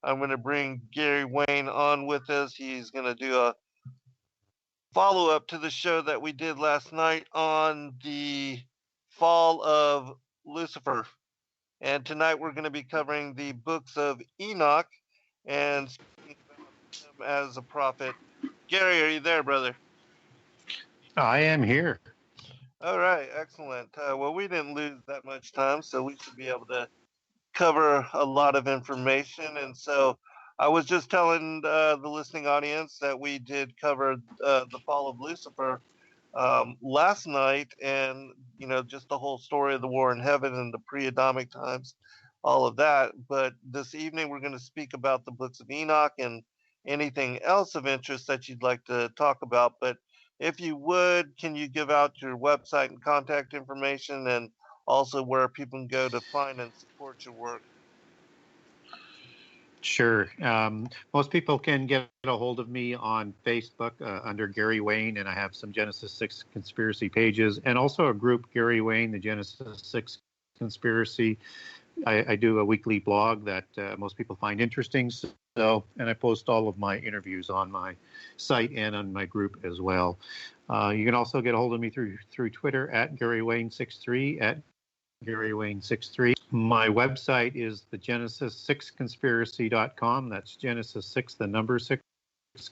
I'm going to bring Gary Wayne on with us. He's going to do a follow-up to the show that we did last night on the fall of Lucifer. And tonight we're going to be covering the Books of Enoch and speaking about him as a prophet. Gary, are you there, brother? I am here. All right, excellent. Well, we didn't lose that much time, so we should be able to cover a lot of information. And so I was just telling the listening audience that we did cover the fall of Lucifer last night, and just the whole story of the war in heaven and the pre-Adamic times, all of that. But this evening we're going to speak about the Books of Enoch and anything else of interest that you'd like to talk about. But if you would, can you give out your website and contact information, and also where people can go to find and support your work? Sure. Most people can get a hold of me on Facebook under Gary Wayne, and I have some Genesis 6 conspiracy pages, and also a group, Gary Wayne, the Genesis 6 conspiracy. I do a weekly blog that most people find interesting. And I post all of my interviews on my site and on my group as well. You can also get a hold of me through Twitter at Gary Wayne63, at Gary Wayne63. My website is the Genesis6conspiracy.com. That's Genesis 6, the number 6,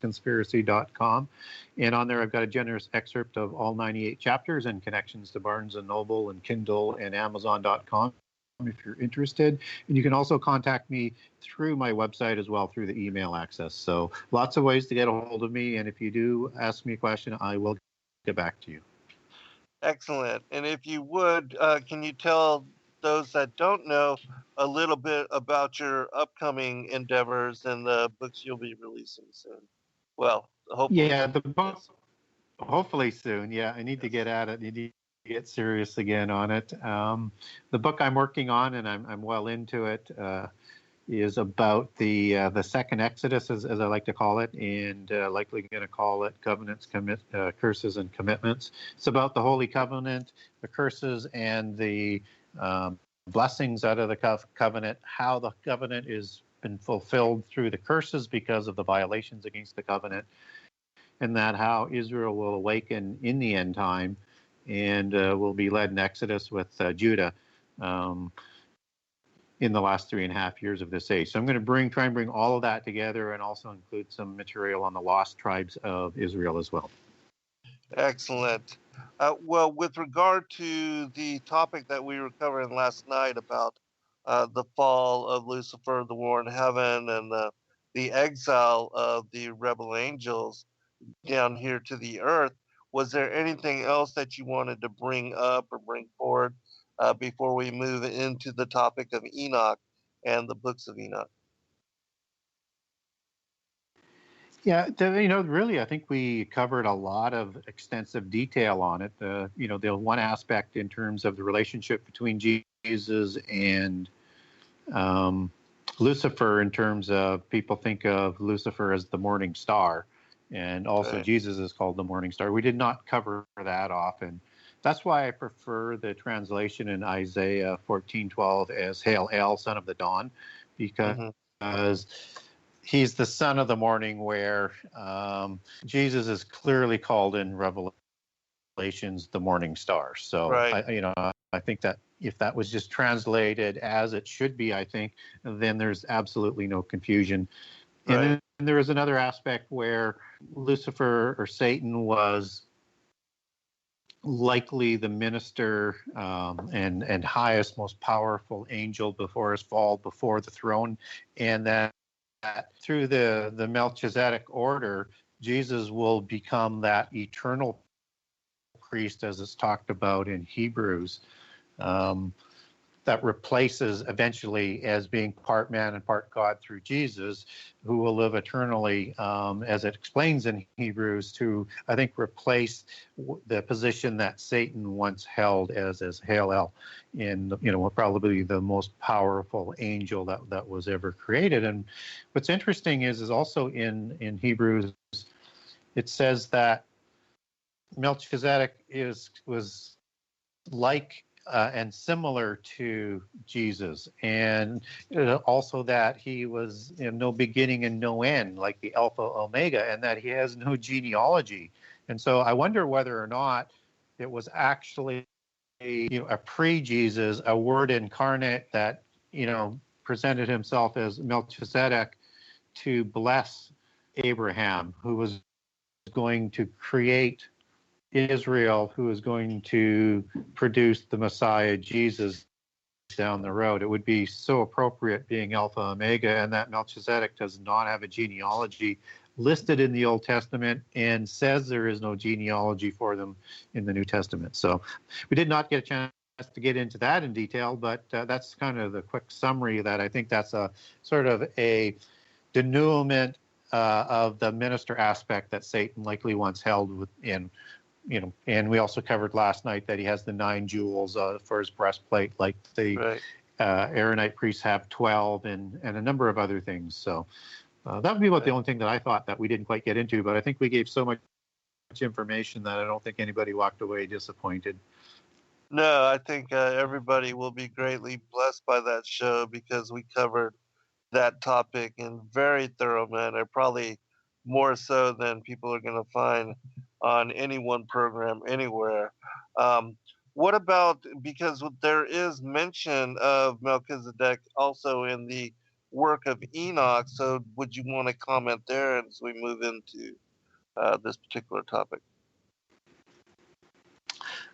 conspiracy.com. And on there, I've got a generous excerpt of all 98 chapters and connections to Barnes & Noble and Kindle and Amazon.com if you're interested. And you can also contact me through my website as well, through the email access. So lots of ways to get a hold of me. And if you do ask me a question, I will get back to you. Excellent. And if you would, can you tell those that don't know a little bit about your upcoming endeavors and the books you'll be releasing soon? Well, hopefully. Yeah, the book, hopefully soon. Yeah, I need to get at it. You need to get serious again on it. The book I'm working on, and I'm well into it, is about the second Exodus, as I like to call it, and likely going to call it Covenants, Curses, and Commitments. It's about the Holy Covenant, the curses, and the blessings out of the covenant, how the covenant has been fulfilled through the curses because of the violations against the covenant, and that how Israel will awaken in the end time and will be led in Exodus with Judah in the last 3.5 years of this age. So I'm going to try and bring all of that together, and also include some material on the lost tribes of Israel as well. Excellent. Well, with regard to the topic that we were covering last night about the fall of Lucifer, the war in heaven, and the exile of the rebel angels down here to the earth, was there anything else that you wanted to bring up or bring forward before we move into the topic of Enoch and the Books of Enoch? Yeah, really, I think we covered a lot of extensive detail on it. The one aspect in terms of the relationship between Jesus and Lucifer, in terms of people think of Lucifer as the morning star, and also Jesus is called the morning star. We did not cover that often. That's why I prefer the translation in Isaiah 14:12 as Hail El, son of the dawn, because he's the son of the morning, where Jesus is clearly called in Revelations the morning star. So I think that if that was just translated as it should be, I think then there's absolutely no confusion. And then there is another aspect where Lucifer, or Satan, was likely the minister and highest, most powerful angel before his fall, before the throne, and that through the Melchizedek order, Jesus will become that eternal priest, as it's talked about in Hebrews, that replaces eventually, as being part man and part God through Jesus, who will live eternally, as it explains in Hebrews, to, I think, replace the position that Satan once held as Hail El, in probably the most powerful angel that was ever created. And what's interesting is also in Hebrews, it says that Melchizedek was like and similar to Jesus, and also that he was no beginning and no end, like the Alpha Omega, and that he has no genealogy. And so I wonder whether or not it was actually a pre-Jesus, a word incarnate that presented himself as Melchizedek to bless Abraham, who was going to create Israel, who is going to produce the Messiah, Jesus, down the road. It would be so appropriate, being Alpha Omega, and that Melchizedek does not have a genealogy listed in the Old Testament and says there is no genealogy for them in the New Testament. So we did not get a chance to get into that in detail, but that's kind of the quick summary. That I think that's a sort of a denouement of the minister aspect that Satan likely once held within. And we also covered last night that he has the 9 jewels for his breastplate, like the Aaronite priests have 12, and a number of other things. So that would be about the only thing that I thought that we didn't quite get into, but I think we gave so much information that I don't think anybody walked away disappointed. No, I think everybody will be greatly blessed by that show, because we covered that topic in very thorough manner, probably more so than people are going to find on any one program anywhere. What about, because there is mention of Melchizedek also in the work of Enoch, so would you want to comment there as we move into this particular topic?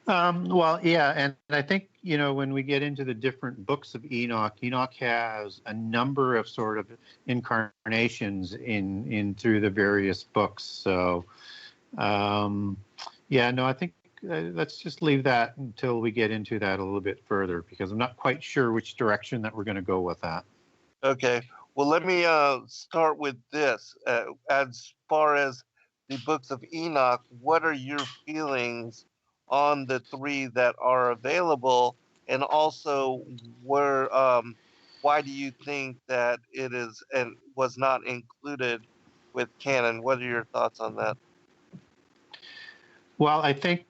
Well, yeah, and I think, when we get into the different books of Enoch, Enoch has a number of sort of incarnations in through the various books. So, I think let's just leave that until we get into that a little bit further, because I'm not quite sure which direction that we're going to go with that. Okay. Well, let me start with this. As far as the books of Enoch, what are your feelings on the 3 that are available, and also why do you think that it is and was not included with canon? What are your thoughts on that? Well, I think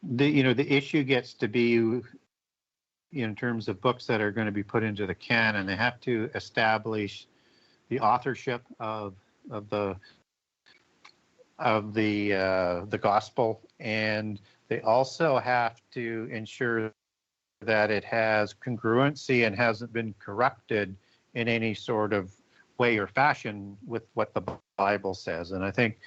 the issue gets to be, in terms of books that are going to be put into the canon, they have to establish the authorship of the gospel, and they also have to ensure that it has congruency and hasn't been corrupted in any sort of way or fashion with what the Bible says. And I think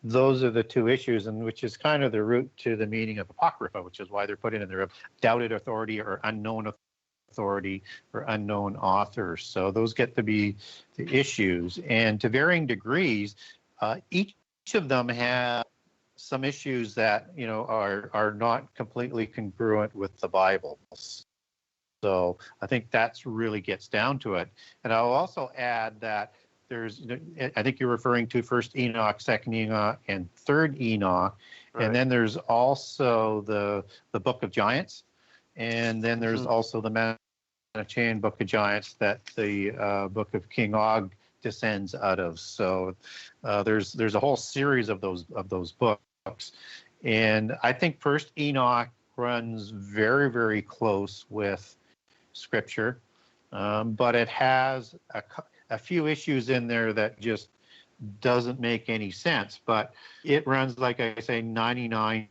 those are the 2 issues, and which is kind of the root to the meaning of Apocrypha, which is why they're put in there, doubted authority or unknown authority or unknown authors. So those get to be the issues, and to varying degrees, each of them have some issues that are not completely congruent with the Bible. So I think that's really gets down to it. And I'll also add that there's, I think you're referring to First Enoch, Second Enoch, and Third Enoch, right. And then there's also the Book of Giants, and then there's also the Manichaean Book of Giants that the Book of King Og descends out of. So there's a whole series of those books, and I think First Enoch runs very, very close with Scripture, but it has a few issues in there that just doesn't make any sense. But it runs, like I say, 99%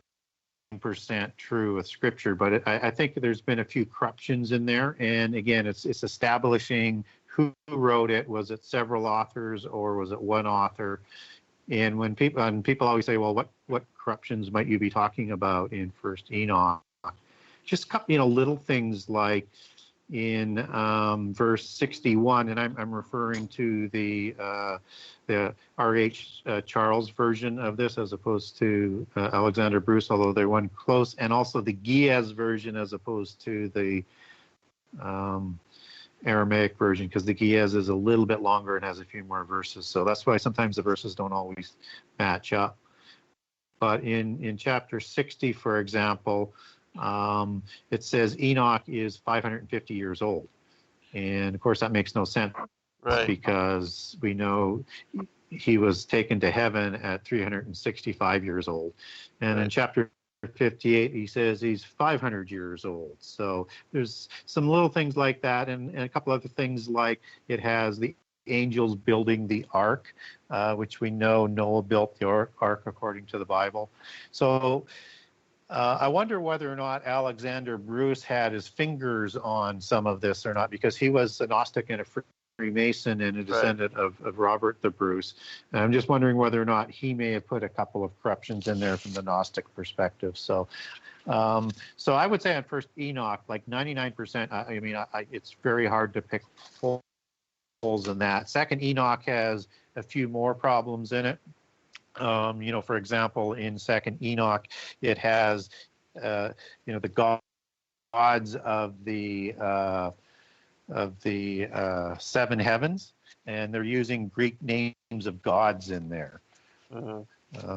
true with Scripture. But I think there's been a few corruptions in there, and again, it's establishing who wrote it. Was it several authors, or was it one author? And when people always say, well, what corruptions might you be talking about in First Enoch? Just little things like in verse 61, and I'm referring to the R.H. Charles version of this as opposed to Alexander Bruce, although they're one close, and also the Giaz version as opposed to the Aramaic version, because the Giaz is a little bit longer and has a few more verses. So that's why sometimes the verses don't always match up. But in chapter 60, for example, it says Enoch is 550 years old. And of course, that makes no sense, right? Because we know he was taken to heaven at 365 years old. And right. In chapter 58, he says he's 500 years old. So there's some little things like that, and a couple other things like it has the angels building the ark, which we know Noah built the ark according to the Bible. So I wonder whether or not Alexander Bruce had his fingers on some of this or not, because he was a Gnostic and a Freemason and a descendant of Robert the Bruce. And I'm just wondering whether or not he may have put a couple of corruptions in there from the Gnostic perspective. So so I would say on First Enoch, like 99%, I mean, it's very hard to pick holes in that. Second Enoch has a few more problems in it. For example, in Second Enoch, it has, the gods of the seven heavens, and they're using Greek names of gods in there.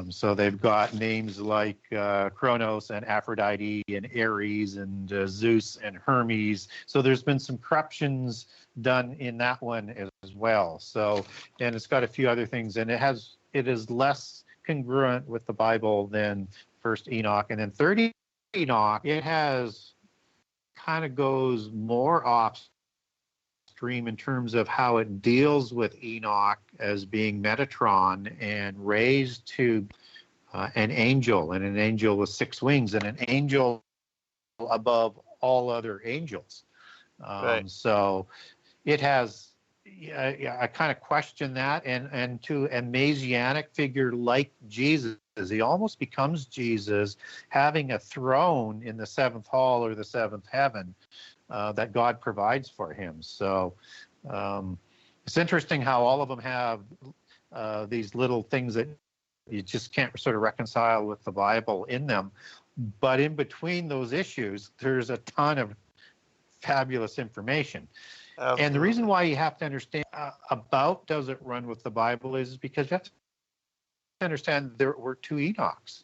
So they've got names like Kronos and Aphrodite and Ares and Zeus and Hermes. So there's been some corruptions done in that one as well. So, and it's got a few other things, and it is less congruent with the Bible than First Enoch. And then Third Enoch, it kind of goes more off stream in terms of how it deals with Enoch as being Metatron and raised to an angel, and an angel with 6 wings, and an angel above all other angels. So it has, I kind of question that, and to a messianic figure like Jesus, he almost becomes Jesus, having a throne in the 7th hall or the 7th heaven that God provides for him. So it's interesting how all of them have these little things that you just can't sort of reconcile with the Bible in them. But in between those issues, there's a ton of fabulous information. Absolutely. And the reason why you have to understand about does it run with the Bible is because you have to understand there were 2 Enochs.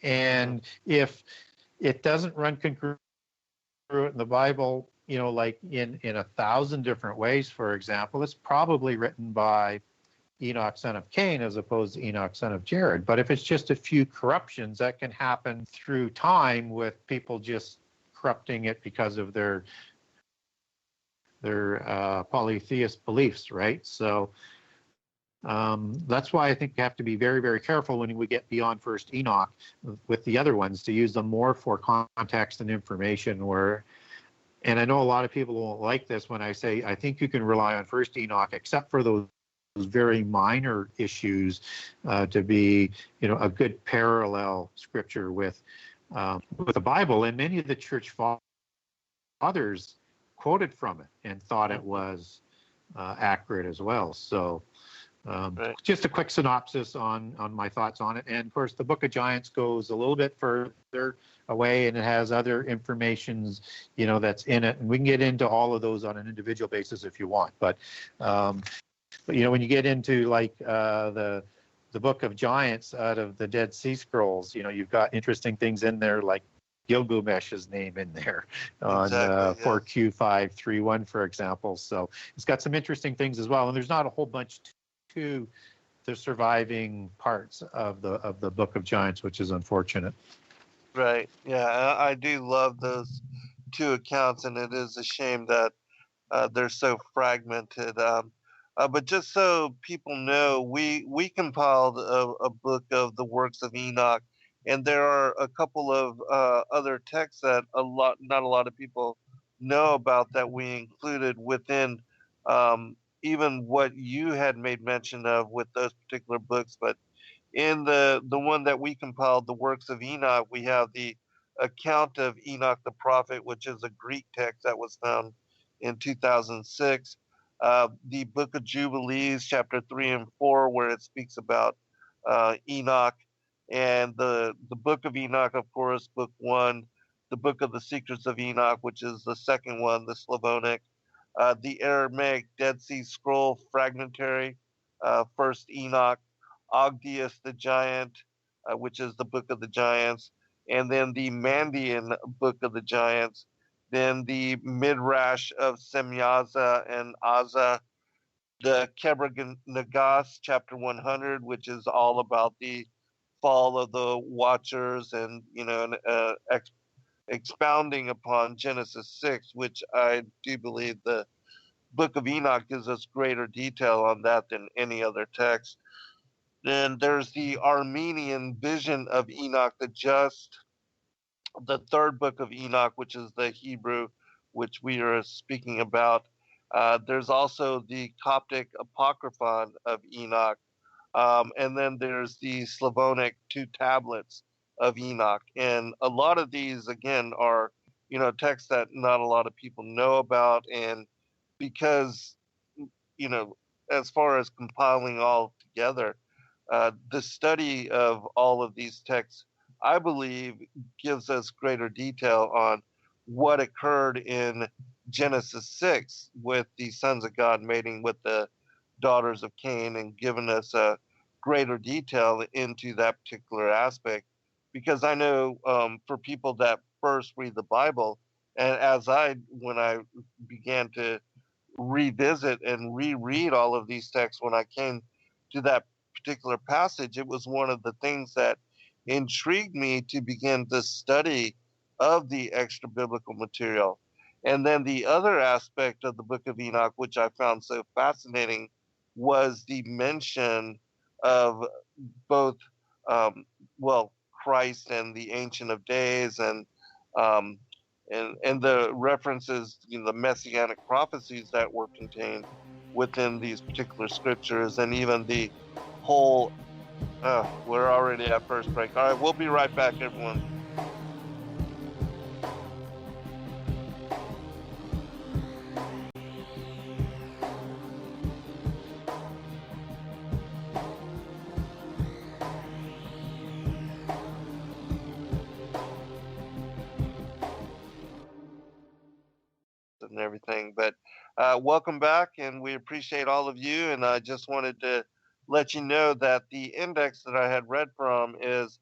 And if it doesn't run congruent in the Bible, like in 1,000 different ways, for example, it's probably written by Enoch, son of Cain, as opposed to Enoch, son of Jared. But if it's just a few corruptions, that can happen through time with people just corrupting it because of their polytheist beliefs, right? So that's why I think you have to be very, very careful when we get beyond First Enoch with the other ones, to use them more for context and information. And I know a lot of people won't like this when I say I think you can rely on First Enoch, except for those very minor issues, to be a good parallel scripture with the Bible. And many of the church fathers quoted from it and thought it was accurate as well. So just a quick synopsis on my thoughts on it. And of course, the Book of Giants goes a little bit further away, and it has other informations, that's in it. And we can get into all of those on an individual basis if you want. But when you get into like the Book of Giants out of the Dead Sea Scrolls, you've got interesting things in there like Gilgamesh's name in there on 4Q531, for example. So it's got some interesting things as well. And there's not a whole bunch to the surviving parts of the Book of Giants, which is unfortunate. Right. Yeah, I do love those 2 accounts, and it is a shame that they're so fragmented. But just so people know, we compiled a book of the works of Enoch, and there are a couple of other texts that not a lot of people know about that we included within even what you had made mention of with those particular books. But in the one that we compiled, the works of Enoch, we have the account of Enoch the prophet, which is a Greek text that was found in 2006. The Book of Jubilees, chapter 3 and 4, where it speaks about Enoch, and the Book of Enoch, of course, book 1, the Book of the Secrets of Enoch, which is the second one, the Slavonic, the Aramaic Dead Sea Scroll fragmentary, First Enoch, Ogdius the Giant, which is the Book of the Giants, and then the Mandean Book of the Giants, then the Midrash of Semyaza and Aza, the Kebra Nagas, chapter 100, which is all about the fall of the Watchers, and expounding upon Genesis 6, which I do believe the Book of Enoch gives us greater detail on that than any other text. Then there's the Armenian vision of Enoch the Just, the third book of Enoch, which is the Hebrew, which we are speaking about. There's also the Coptic Apocryphon of Enoch. And then there's the Slavonic two tablets of Enoch. And a lot of these, again, are, texts that not a lot of people know about. And because, you know, as far as compiling all together, the study of all of these texts, I believe, gives us greater detail on what occurred in Genesis 6 with the sons of God mating with the daughters of Cain, and giving us a greater detail into that particular aspect. Because I know, for people that first read the Bible, and when I began to revisit and reread all of these texts, when I came to that particular passage, it was one of the things that intrigued me to begin the study of the extra biblical material. And then the other aspect of the Book of Enoch, which I found so fascinating, was the mention of both, um, Christ and the Ancient of Days, um, and the references, the messianic prophecies that were contained within these particular scriptures, and even the whole. We're already at first break. All right, we'll be right back, everyone. And everything. But welcome back, and we appreciate all of you. And I just wanted to let you know that the index that I had read from is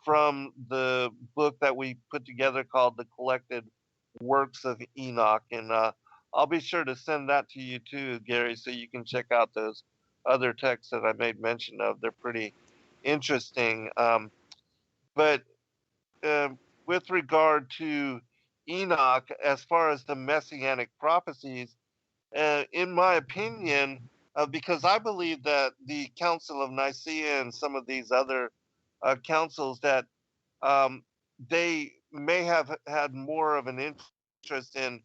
from the book that we put together called The Collected Works of Enoch. And I'll be sure to send that to you too, Gary, so you can check out those other texts that I made mention of. They're pretty interesting. But with regard to Enoch, as far as the messianic prophecies, in my opinion, because I believe that the Council of Nicaea and some of these other councils, that um, they may have had more of an interest in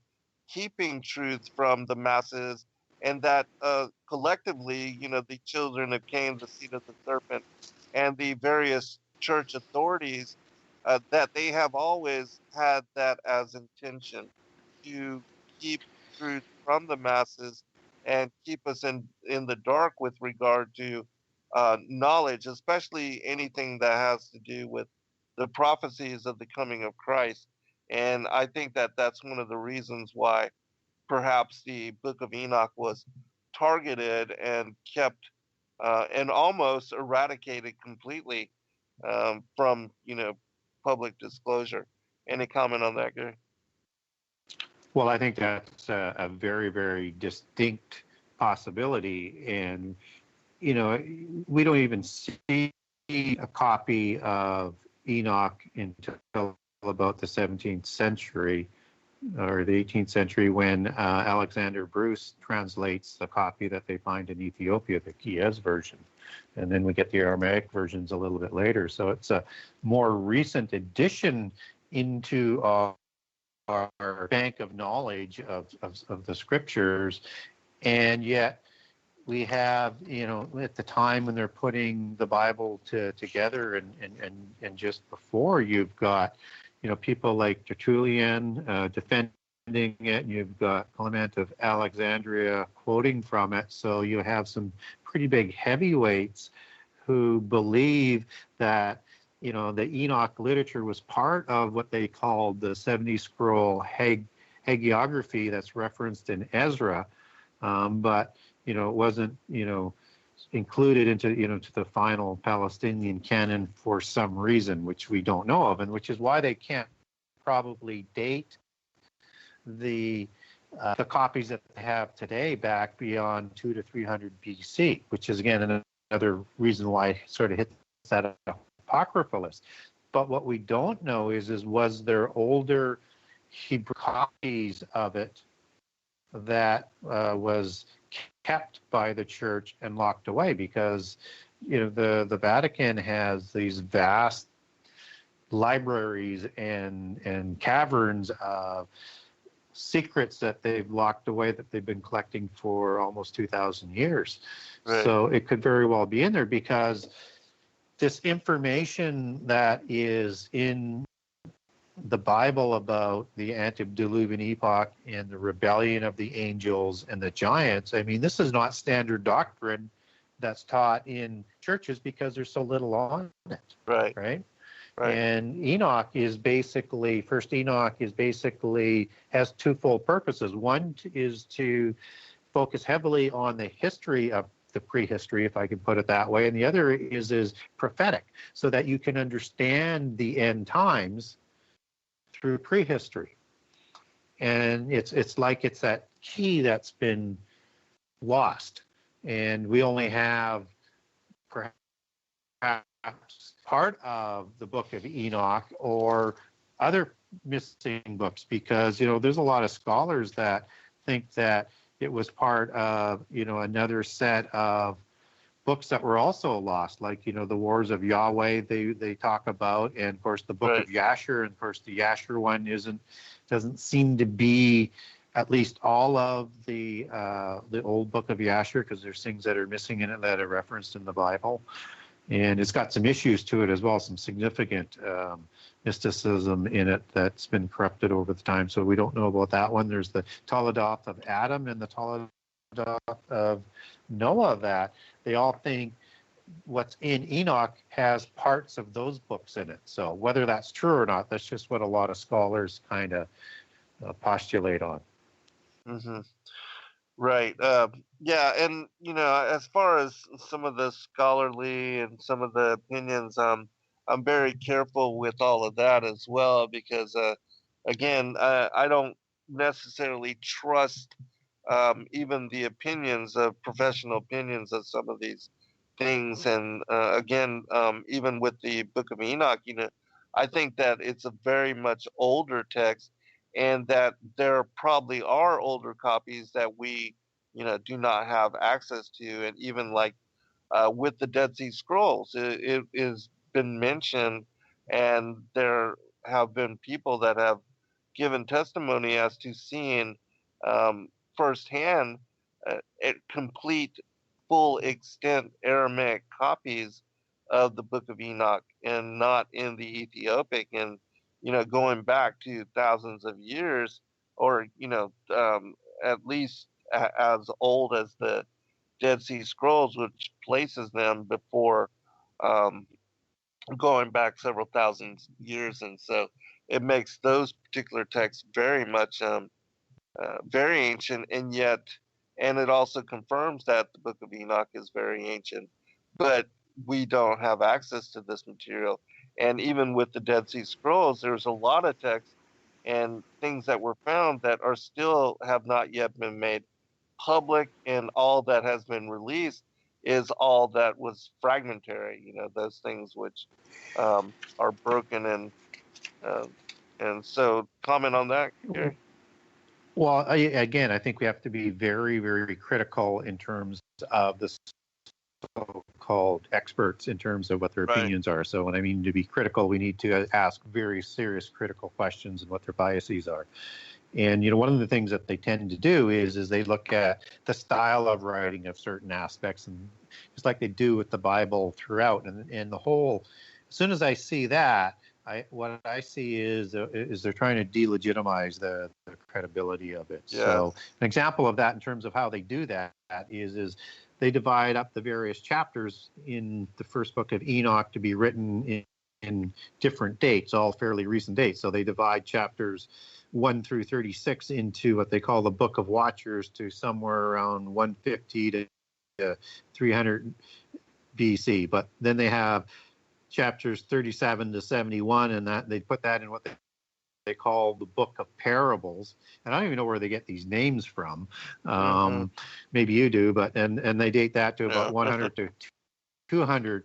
keeping truth from the masses, and that collectively, the children of Cain, the seed of the serpent, and the various church authorities, that they have always had that as intention, to keep truth from the masses and keep us in the dark with regard to knowledge, especially anything that has to do with the prophecies of the coming of Christ. And I think that that's one of the reasons why perhaps the Book of Enoch was targeted and kept, and almost eradicated completely, from public disclosure. Any comment on that, Gary? Well, I think that's a very, very distinct possibility. And, we don't even see a copy of Enoch until about the 17th century or the 18th century, when Alexander Bruce translates the copy that they find in Ethiopia, the Kies version. And then we get the Aramaic versions a little bit later. So it's a more recent addition into our bank of knowledge of the scriptures. And yet we have, at the time when they're putting the Bible together, and just before, you've got, people like Tertullian defending it, and you've got Clement of Alexandria quoting from it. So you have some pretty big heavyweights who believe that, the Enoch literature was part of what they called the 70 scroll hagiography that's referenced in Ezra, but it wasn't included into to the final Palestinian canon for some reason, which we don't know of, and which is why they can't probably date the copies that they have today back beyond 200 to 300 BC, which is again another reason why it sort of hits at apocryphal list. But what we don't know is was there older Hebrew copies of it that was kept by the church and locked away? Because the Vatican has these vast libraries and caverns of secrets that they've locked away that they've been collecting for almost 2,000 years. Right. So it could very well be in there, because this information that is in the Bible about the antediluvian epoch and the rebellion of the angels and the giants, I mean, this is not standard doctrine that's taught in churches because there's so little on it. Right. Right. And Enoch is basically, First Enoch is basically, has twofold purposes. One is to focus heavily on the history of the prehistory, if I can put it that way, and the other is prophetic, so that you can understand the end times through prehistory. And it's like it's that key that's been lost, and we only have perhaps part of the Book of Enoch or other missing books, because there's a lot of scholars that think that it was part of another set of books that were also lost, like the Wars of Yahweh they talk about, and of course the Book of Yasher, and of course the Yasher one doesn't seem to be at least all of the old Book of Yasher, because there's things that are missing in it that are referenced in the Bible. And it's got some issues to it as well, some significant mysticism in it that's been corrupted over the time. So we don't know about that one. There's the Toledoth of Adam and the Toledoth of Noah, that they all think what's in Enoch has parts of those books in it. So whether that's true or not, that's just what a lot of scholars kind of postulate on. Mm-hmm. Right. Yeah, and as far as some of the scholarly and some of the opinions, I'm very careful with all of that as well, because again, I don't necessarily trust even the opinions of professional opinions of some of these things. And again, even with the Book of Enoch, I think that it's a very much older text, and that there probably are older copies that we do not have access to. And even like with the Dead Sea Scrolls, it has been mentioned, and there have been people that have given testimony as to seeing firsthand complete, full extent Aramaic copies of the Book of Enoch, and not in the Ethiopic, and going back to thousands of years, or at least as old as the Dead Sea Scrolls, which places them before going back several thousand years. And so it makes those particular texts very much very ancient, and it also confirms that the Book of Enoch is very ancient, but we don't have access to this material. And even with the Dead Sea Scrolls, there's a lot of texts and things that were found that are still have not yet been made public, and all that has been released is all that was fragmentary, those things which are broken. And so comment on that, Gary? Well, again, I think we have to be very, very critical in terms of the so-called experts, in terms of what their opinions are. So when I mean to be critical, we need to ask very serious critical questions and what their biases are. And one of the things that they tend to do is they look at the style of writing of certain aspects, and just like they do with the Bible throughout. And the whole, as soon as I see that, what I see is they're trying to delegitimize the credibility of it. Yes. So an example of that in terms of how they do that is they divide up the various chapters in the first book of Enoch to be written in different dates, all fairly recent dates. So they divide chapters 1 through 36 into what they call the Book of Watchers, to somewhere around 150 to 300 BC. But then they have chapters 37 to 71, and that they put that in what they call the Book of Parables. And I don't even know where they get these names from. Maybe you do, but and they date that to about 100 to 200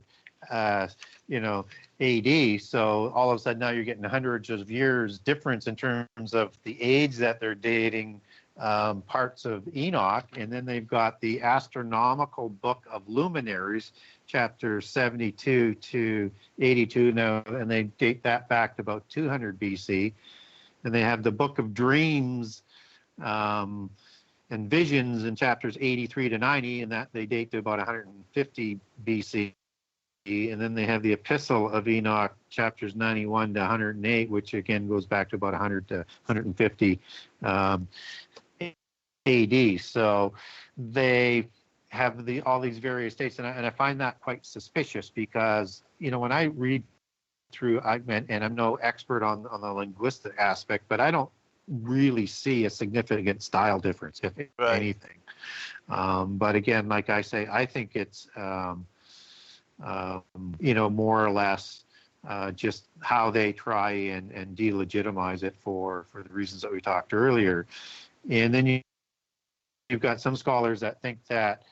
you know, AD. So all of a sudden now you're getting hundreds of years difference in terms of the age that they're dating parts of Enoch. And then they've got the astronomical book of luminaries, chapter 72 to 82 now, and they date that back to about 200 BC. And they have the book of dreams and visions in chapters 83 to 90, and that they date to about 150 BC. And then they have the Epistle of Enoch, chapters 91 to 108, which again goes back to about 100 to 150 AD. So they have all these various dates, and I find that quite suspicious because, you know, when I read through, and I'm no expert on the linguistic aspect, but I don't really see a significant style difference, if anything. But again, like I say, I think it's you know, more or less just how they try and delegitimize it for the reasons that we talked earlier. And then you've got some scholars that think that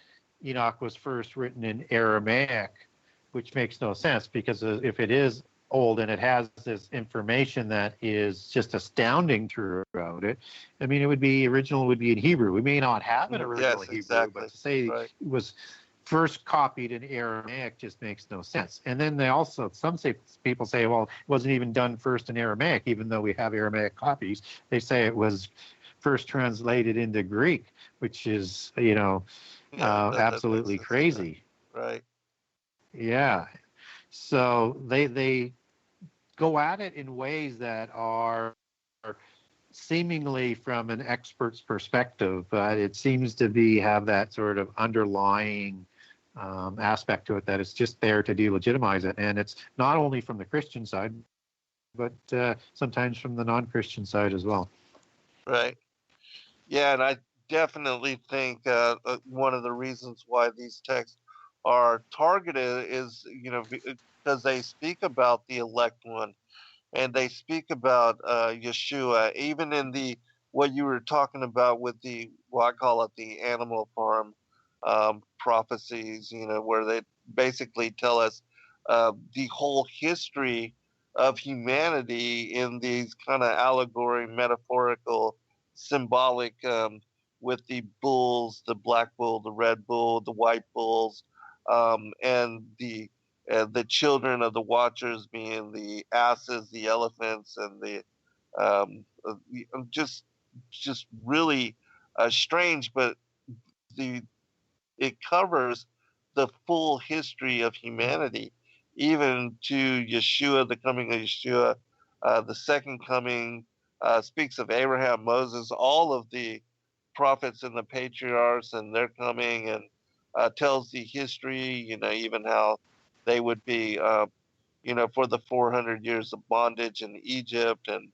Enoch was first written in Aramaic, which makes no sense, because if it is old and it has this information that is just astounding throughout it, I mean, original would be in Hebrew. We may not have an original Hebrew, exactly. but to say it was first copied in Aramaic just makes no sense. And then people say, well, it wasn't even done first in Aramaic, even though we have Aramaic copies. They say it was first translated into Greek, which is, you know, absolutely crazy. Right. Yeah. So they go at it in ways that are seemingly from an expert's perspective, but it seems to have that sort of underlying aspect to it, that it's just there to delegitimize it. And it's not only from the Christian side, but sometimes from the non-Christian side as well. Right. Yeah, and I definitely think one of the reasons why these texts are targeted is, you know, because they speak about the elect one, and they speak about Yeshua, even in what you were talking about with I call it the Animal Farm prophecies, you know, where they basically tell us the whole history of humanity in these kind of allegory, metaphorical, symbolic, with the bulls, the black bull, the red bull, the white bulls, and the children of the watchers being the asses, the elephants, and just really strange, but it covers the full history of humanity, even to Yeshua, the coming of Yeshua, the second coming, speaks of Abraham, Moses, all of the prophets and the patriarchs and their coming, and tells the history, you know, even how they would be, you know, for the 400 years of bondage in Egypt, and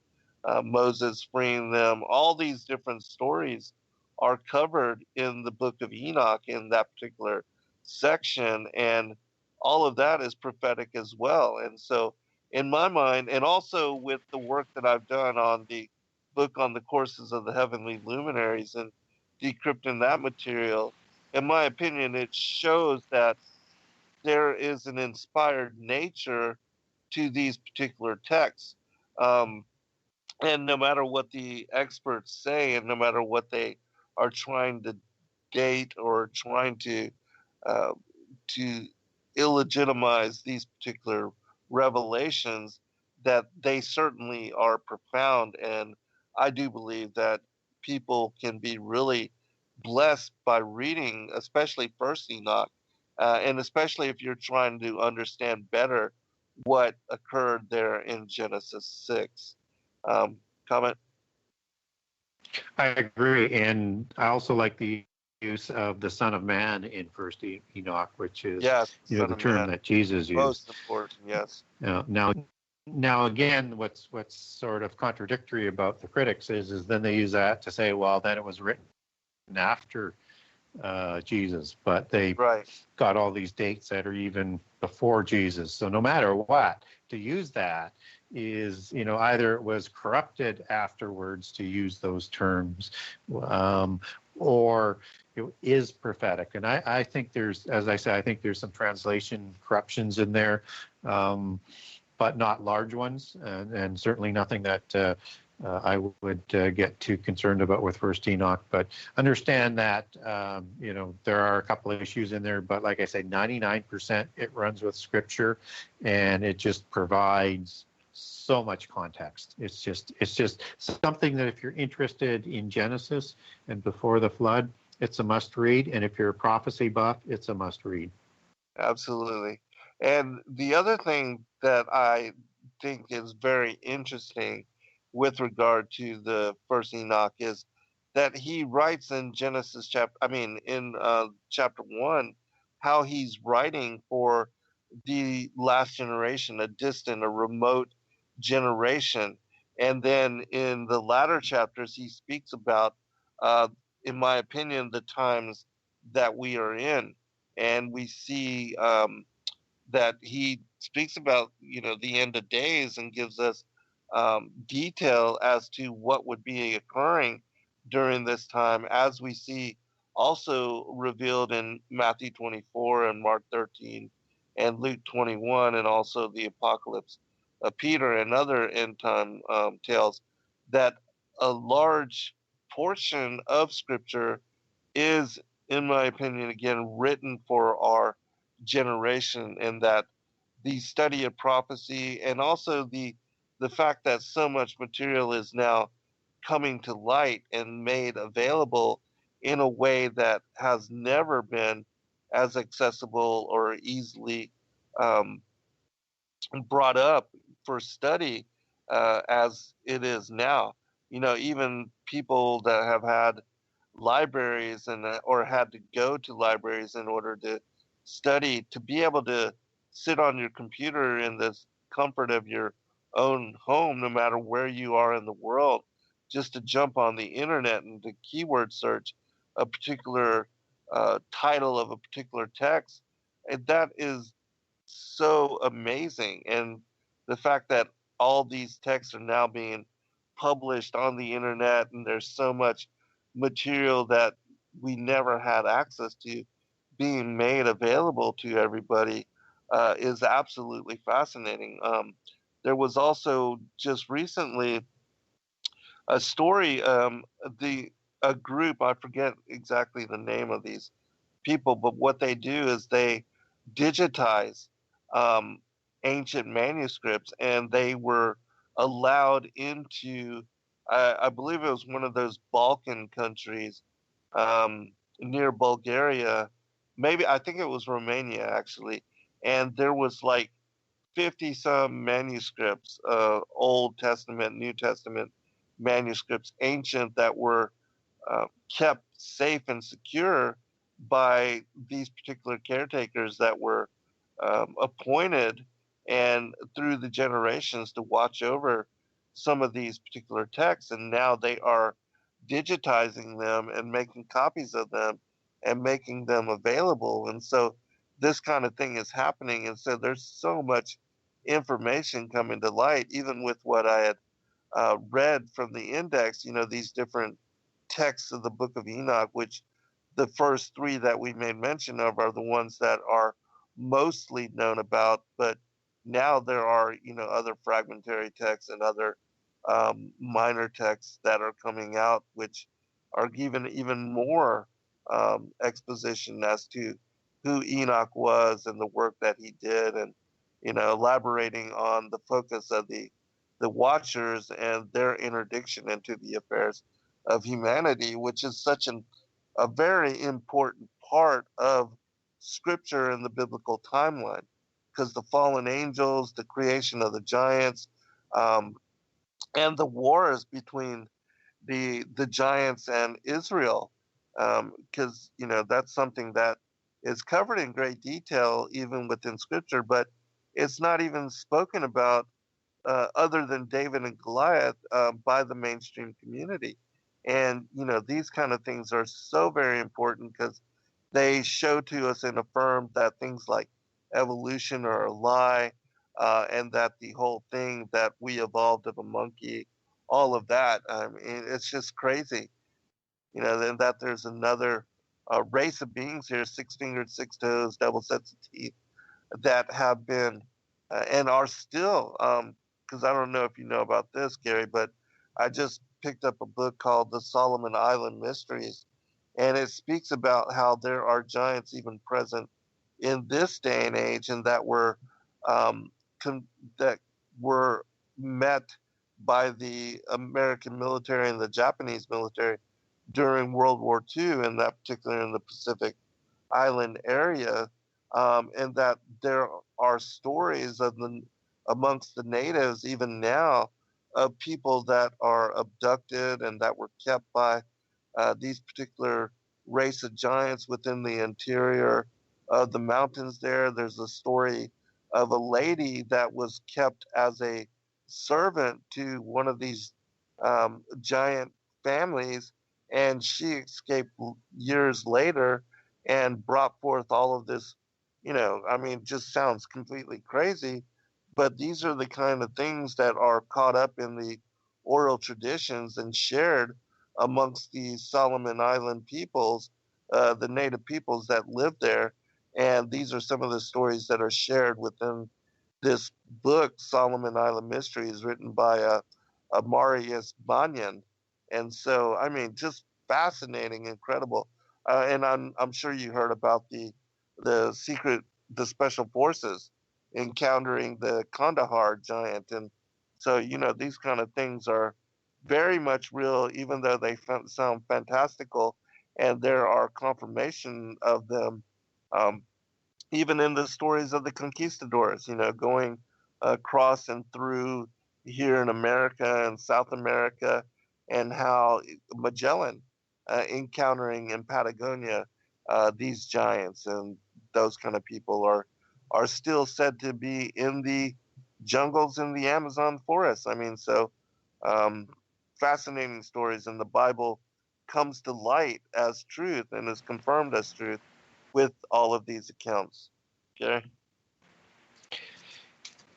Moses freeing them. All these different stories are covered in the book of Enoch in that particular section, and all of that is prophetic as well. And so, in my mind, and also with the work that I've done on the book on the courses of the heavenly luminaries and decrypting that material, in my opinion, it shows that there is an inspired nature to these particular texts. And no matter what the experts say, and no matter what they are trying to date or trying uh, to illegitimize these particular revelations, that they certainly are profound. And I do believe that people can be really blessed by reading, especially First Enoch, and especially if you're trying to understand better what occurred there in Genesis 6. Comment? I agree, and I also like the use of the Son of Man in First Enoch, which is the term that Jesus used. Most important, yes. Now again, what's sort of contradictory about the critics is then they use that to say, well, then it was written after Jesus, but they got all these dates that are even before Jesus. So no matter what, to use that is, you know, either it was corrupted afterwards to use those terms, or is prophetic. And I think there's, as I said, I think there's some translation corruptions in there, but not large ones, and certainly nothing that I would get too concerned about with First Enoch. But understand that there are a couple of issues in there, but like I say, 99% it runs with Scripture, and it just provides so much context. It's just something that if you're interested in Genesis and before the flood, it's a must read, and if you're a prophecy buff, it's a must read. Absolutely. And the other thing that I think is very interesting with regard to the first Enoch is that he writes in chapter 1, how he's writing for the last generation, a remote generation. And then in the latter chapters, he speaks about, uh, in my opinion, the times that we are in. And we see that he speaks about, the end of days, and gives us detail as to what would be occurring during this time, as we see also revealed in Matthew 24 and Mark 13 and Luke 21, and also the Apocalypse of Peter and other end time tales, that a large portion of Scripture is, in my opinion, again, written for our generation, and that the study of prophecy, and also the fact that so much material is now coming to light and made available in a way that has never been as accessible or easily um, brought up for study as it is now. Even people that have had libraries and or had to go to libraries in order to study, to be able to sit on your computer in the comfort of your own home, no matter where you are in the world, just to jump on the internet and to keyword search a particular title of a particular text. And that is so amazing. And the fact that all these texts are now being published on the internet, and there's so much material that we never had access to being made available to everybody is absolutely fascinating. There was also just recently a story, the a group, I forget exactly the name of these people, but what they do is they digitize um, ancient manuscripts, and they were allowed into, I believe it was one of those Balkan countries um, near Bulgaria. Maybe I think it was Romania actually, and there was like 50 some manuscripts, Old Testament, New Testament manuscripts, ancient, that were kept safe and secure by these particular caretakers that were appointed and through the generations to watch over some of these particular texts. And now they are digitizing them and making copies of them and making them available. And so this kind of thing is happening. And so there's so much information coming to light, even with what I had read from the index, these different texts of the Book of Enoch, which the first three that we made mention of are the ones that are mostly known about. But now there are, other fragmentary texts and other minor texts that are coming out, which are given even more exposition as to who Enoch was and the work that he did, and elaborating on the focus of the Watchers and their interdiction into the affairs of humanity, which is such a very important part of Scripture and the biblical timeline, because the fallen angels, the creation of the giants, um, and the wars between the giants and Israel, because that's something that is covered in great detail even within Scripture, but it's not even spoken about other than David and Goliath by the mainstream community. And these kind of things are so very important because they show to us and affirm that things like evolution are a lie, and that the whole thing that we evolved of a monkey, all of that, it's just crazy. then that there's another race of beings here, 6-fingered, 6 toes, double sets of teeth, that have been and are still, because I don't know if you know about this, Gary, but I just picked up a book called The Solomon Island Mysteries, and it speaks about how there are giants even present in this day and age, and that um, that were met by the American military and the Japanese military during World War II, and that particularly in the Pacific Island area, and that there are stories amongst the natives even now of people that are abducted and that were kept by these particular race of giants within the interior of the mountains there. There's a story of a lady that was kept as a servant to one of these giant families, and she escaped years later and brought forth all of this. I mean, just sounds completely crazy, but these are the kind of things that are caught up in the oral traditions and shared amongst the Solomon Island peoples, the native peoples that live there. And these are some of the stories that are shared within this book, Solomon Island Mysteries, written by Marius Banyan. And so, I mean, just fascinating, incredible. And I'm sure you heard about the special forces encountering the Kandahar giant. And so, these kind of things are very much real, even though they sound fantastical, and there are confirmation of them, um, even in the stories of the conquistadors, going across and through here in America and South America, and how Magellan encountering in Patagonia these giants, and those kind of people are still said to be in the jungles in the Amazon forest. I mean, so um, fascinating stories, and the Bible comes to light as truth and is confirmed as truth with all of these accounts. Okay.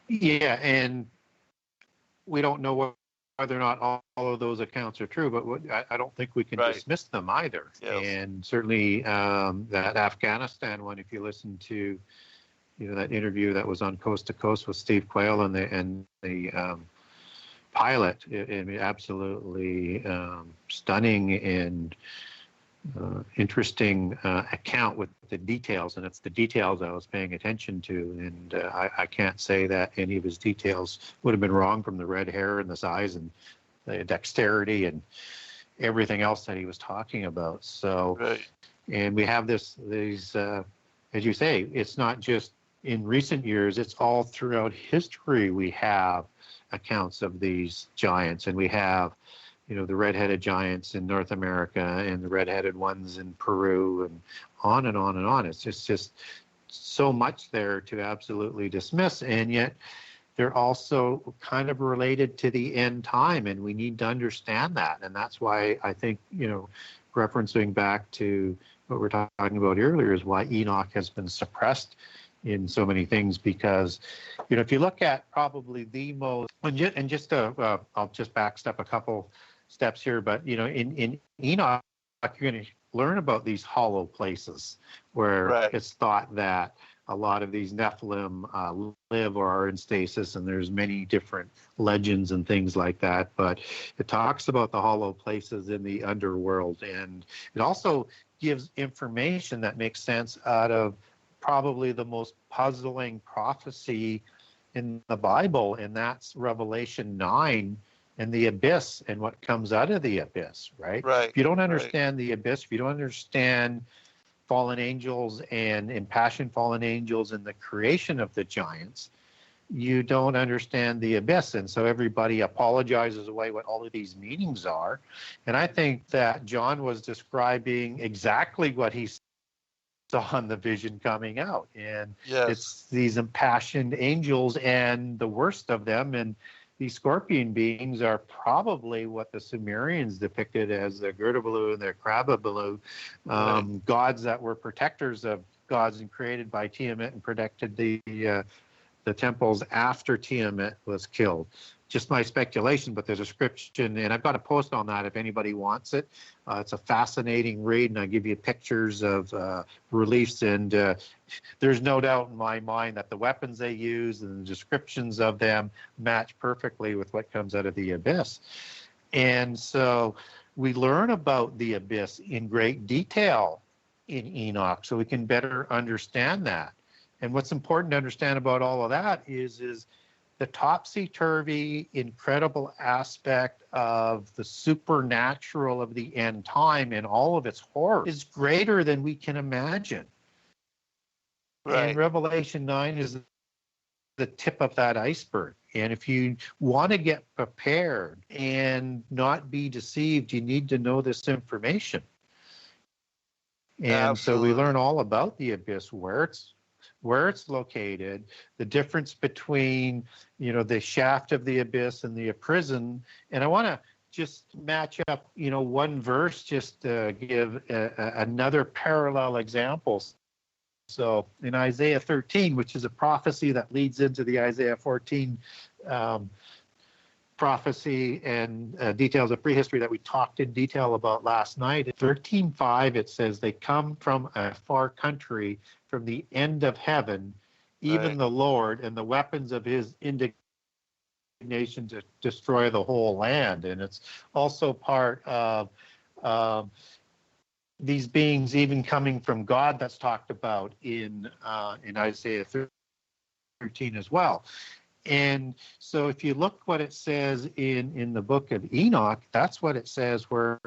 Yeah, and we don't know whether or not all of those accounts are true, but I don't think we can dismiss them either. Yes. And certainly that Afghanistan one, if you listen to that interview that was on Coast to Coast with Steve Quayle and the pilot, I mean, absolutely stunning and interesting account with the details, and it's the details I was paying attention to, and I can't say that any of his details would have been wrong, from the red hair and the size and the dexterity and everything else that he was talking about. So, right. And we have these, as you say, it's not just in recent years, it's all throughout history we have accounts of these giants, and we have the red-headed giants in North America and the red-headed ones in Peru, and on and on and on. It's just so much there to absolutely dismiss, and yet they're also kind of related to the end time, and we need to understand that. And that's why I think, referencing back to what we're talking about earlier, is why Enoch has been suppressed in so many things, because if you look at probably the most, I'll just backstep a couple steps here, but in Enoch, you're going to learn about these hollow places where it's thought that a lot of these Nephilim live or are in stasis, and there's many different legends and things like that. But it talks about the hollow places in the underworld, and it also gives information that makes sense out of probably the most puzzling prophecy in the Bible, and that's Revelation 9 and the abyss and what comes out of the abyss, right? If you don't understand the abyss, if you don't understand fallen angels and impassioned fallen angels and the creation of the giants, you don't understand the abyss. And so everybody apologizes away what all of these meanings are. And I think that John was describing exactly what he saw in the vision coming out. And it's these impassioned angels, and the worst of them, and these scorpion beings, are probably what the Sumerians depicted as the Girdabelu and the Krababelu, gods that were protectors of gods and created by Tiamat and protected the the temples after Tiamat was killed. Just my speculation, but there's a scripture, and I've got a post on that if anybody wants it. It's a fascinating read, and I give you pictures of reliefs, and there's no doubt in my mind that the weapons they use and the descriptions of them match perfectly with what comes out of the abyss. And so we learn about the abyss in great detail in Enoch, so we can better understand that. And what's important to understand about all of that is the topsy-turvy, incredible aspect of the supernatural of the end time and all of its horror is greater than we can imagine. Right. And Revelation 9 is the tip of that iceberg. And if you want to get prepared and not be deceived, you need to know this information. And Absolutely. So we learn all about the abyss, where it's located, the difference between, the shaft of the abyss and the prison. And I want to just match up, one verse just to give another parallel example. So in Isaiah 13, which is a prophecy that leads into the Isaiah 14 prophecy and details of prehistory that we talked in detail about last night. In 13:5, it says, they come from a far country, from the end of heaven, even Right. the Lord, and the weapons of his indignation to destroy the whole land. And it's also part of these beings even coming from God that's talked about in Isaiah 13 as well. And so if you look what it says in the book of Enoch, that's what it says where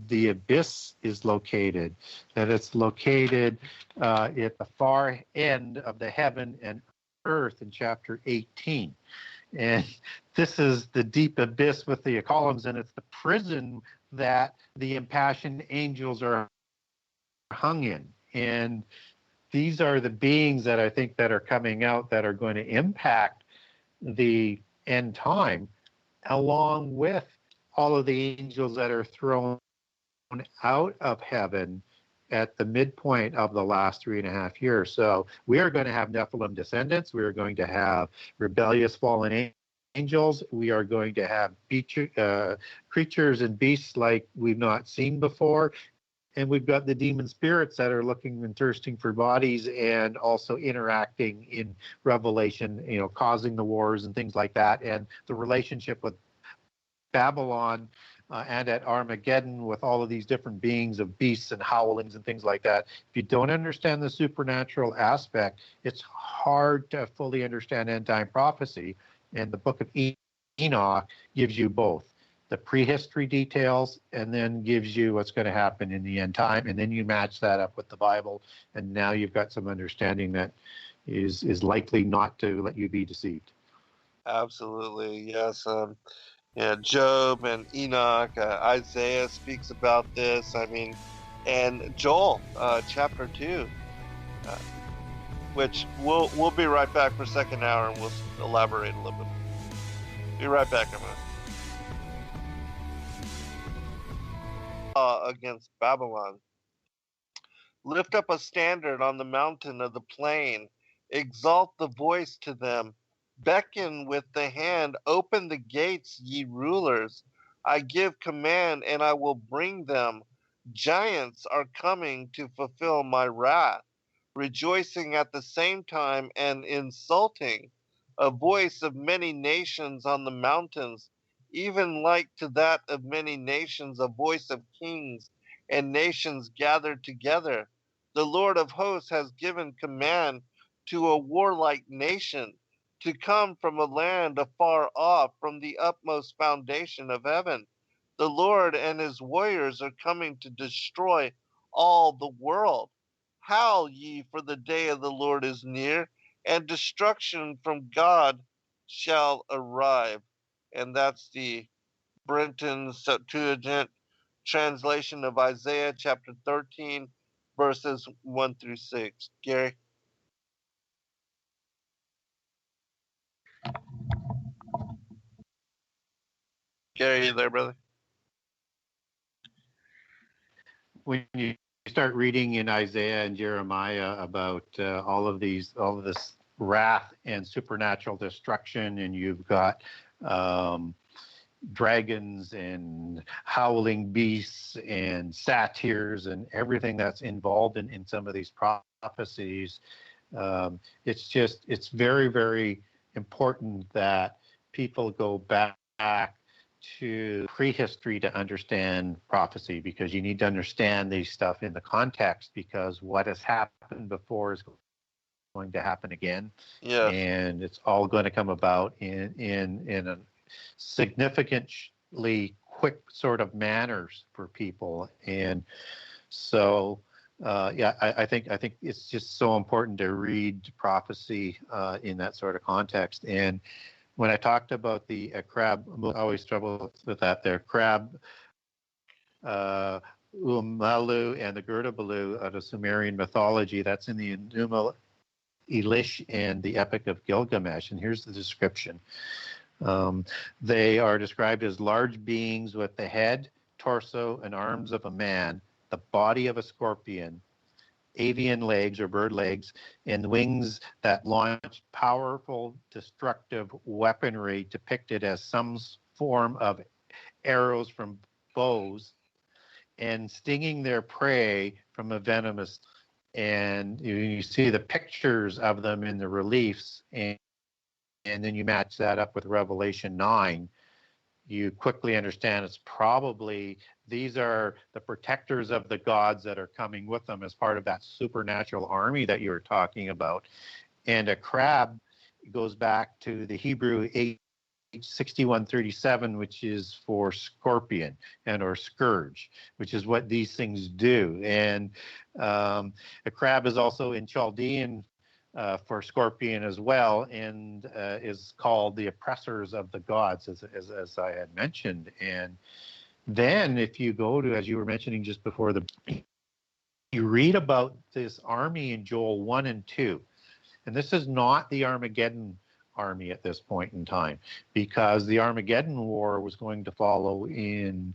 the abyss is located, that it's located at the far end of the heaven and earth in chapter 18. And this is the deep abyss with the columns, and it's the prison that the impassioned angels are hung in. And these are the beings that I think that are coming out that are going to impact the end time, along with all of the angels that are thrown out of heaven at the midpoint of the last 3.5 years. So we are going to have Nephilim descendants. We are going to have rebellious fallen angels. We are going to have creatures and beasts like we've not seen before. And we've got the demon spirits that are looking and thirsting for bodies and also interacting in Revelation, causing the wars and things like that. And the relationship with Babylon and at Armageddon with all of these different beings of beasts and howlings and things like that. If you don't understand the supernatural aspect, it's hard to fully understand end time prophecy. And the book of Enoch gives you both the prehistory details and then gives you what's going to happen in the end time. And then you match that up with the Bible. And now you've got some understanding that is likely not to let you be deceived. Absolutely. Yes. Job and Enoch, Isaiah speaks about this. I mean, and Joel, chapter 2, which we'll be right back for second hour and we'll elaborate a little bit. Be right back, everyone. Against Babylon. Lift up a standard on the mountain of the plain. Exalt the voice to them. Beckon with the hand. Open the gates, ye rulers. I give command, and I will bring them. Giants are coming to fulfill my wrath, rejoicing at the same time and insulting. A voice of many nations on the mountains, even like to that of many nations, a voice of kings and nations gathered together. The Lord of hosts has given command to a warlike nation to come from a land afar off, from the utmost foundation of heaven. The Lord and his warriors are coming to destroy all the world. Howl ye, for the day of the Lord is near, and destruction from God shall arrive. And that's the Brenton Septuagint translation of Isaiah chapter 13, verses 1 through 6. Gary? Gary, you there, brother? When you start reading in Isaiah and Jeremiah about all of this wrath and supernatural destruction, and you've got dragons and howling beasts and satyrs and everything that's involved in some of these prophecies. It's very, very important that people go back to prehistory to understand prophecy, because you need to understand these stuff in the context, because what has happened before is going to happen again. Yes. And it's all going to come about in a significantly quick sort of manners for people. And so I think it's just so important to read prophecy in that sort of context. And when I talked about the crab, I always struggle with that there. Crab, Umalu, and the Girdalbaloo out of Sumerian mythology, that's in the Enuma Elish and the Epic of Gilgamesh. And here's the description. They are described as large beings with the head, torso, and arms of a man, the body of a scorpion, avian legs or bird legs, and wings that launch powerful destructive weaponry depicted as some form of arrows from bows, and stinging their prey from a venomous. And you see the pictures of them in the reliefs, and then you match that up with Revelation 9, you quickly understand it's probably these are the protectors of the gods that are coming with them as part of that supernatural army that you were talking about. And a crab goes back to the Hebrew 6137, which is for scorpion and or scourge, which is what these things do. And a crab is also in Chaldean for scorpion as well, and is called the oppressors of the gods, as I had mentioned. And then if you go to, as you were mentioning just before, you read about this army in Joel 1 and 2. And this is not the Armageddon army at this point in time, because the Armageddon war was going to follow in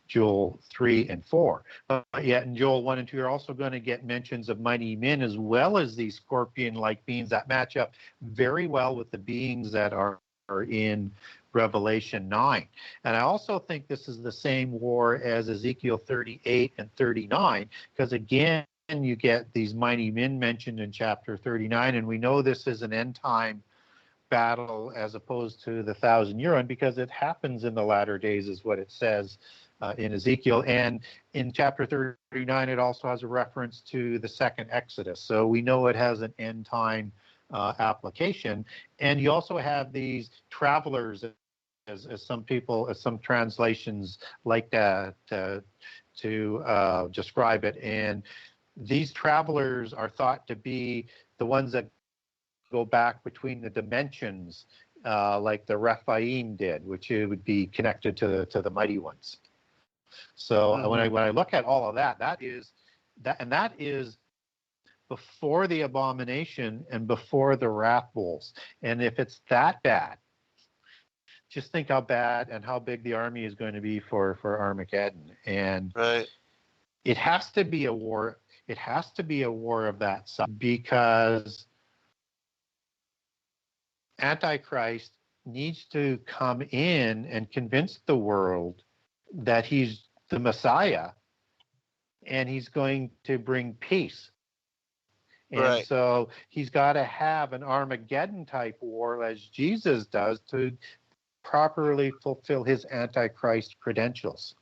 Joel 3 and 4. But yet in Joel 1 and 2, you're also going to get mentions of mighty men, as well as these scorpion-like beings that match up very well with the beings that are in Revelation 9. And I also think this is the same war as Ezekiel 38 and 39, because again, you get these mighty men mentioned in chapter 39, and we know this is an end time battle as opposed to the 1,000-year one, because it happens in the latter days, is what it says in Ezekiel. And in chapter 39, it also has a reference to the second Exodus. So we know it has an end time application. And you also have these travelers, as some translations like to describe it. And these travelers are thought to be the ones that go back between the dimensions, like the Rephaim did, which it would be connected to the mighty ones. So when I look at all of that, that is before the abomination and before the wrath bowls. And if it's that bad, just think how bad and how big the army is going to be for Armageddon. And it has to be a war. It has to be a war of that size, because Antichrist needs to come in and convince the world that he's the Messiah and he's going to bring peace. And so he's got to have an Armageddon type war, as Jesus does, to properly fulfill his Antichrist credentials.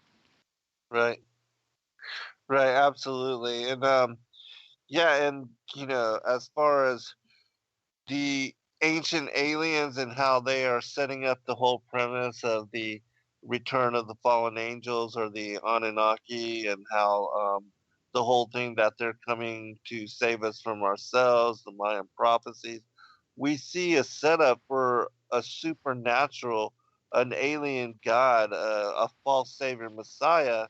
Right, absolutely. And and as far as the ancient aliens and how they are setting up the whole premise of the return of the fallen angels, or the Anunnaki, and how the whole thing that they're coming to save us from ourselves, the Mayan prophecies, we see a setup for a supernatural, an alien god, a false savior Messiah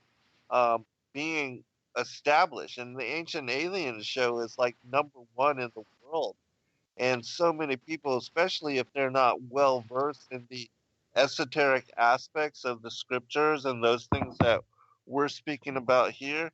being established. And the Ancient Aliens show is like #1 in the world. And so many people, especially if they're not well versed in the esoteric aspects of the scriptures and those things that we're speaking about here,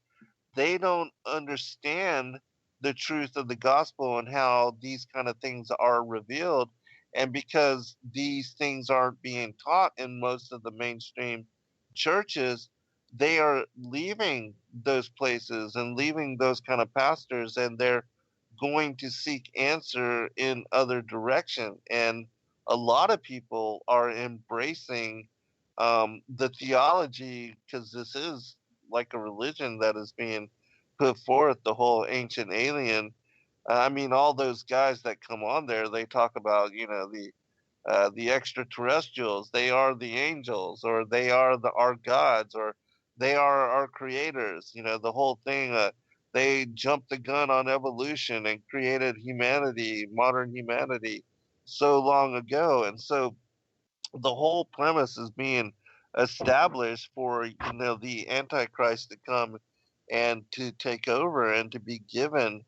they don't understand the truth of the gospel and how these kind of things are revealed. And because these things aren't being taught in most of the mainstream churches, they are leaving those places and leaving those kind of pastors, and they're going to seek answer in other direction. And a lot of people are embracing the theology, because this is like a religion that is being put forth, the whole ancient alien. I mean, all those guys that come on there, they talk about, the extraterrestrials. They are the angels, or they are our gods, or they are our creators. The whole thing. They jumped the gun on evolution and created humanity, modern humanity, so long ago. And so the whole premise is being established for the Antichrist to come and to take over and to be given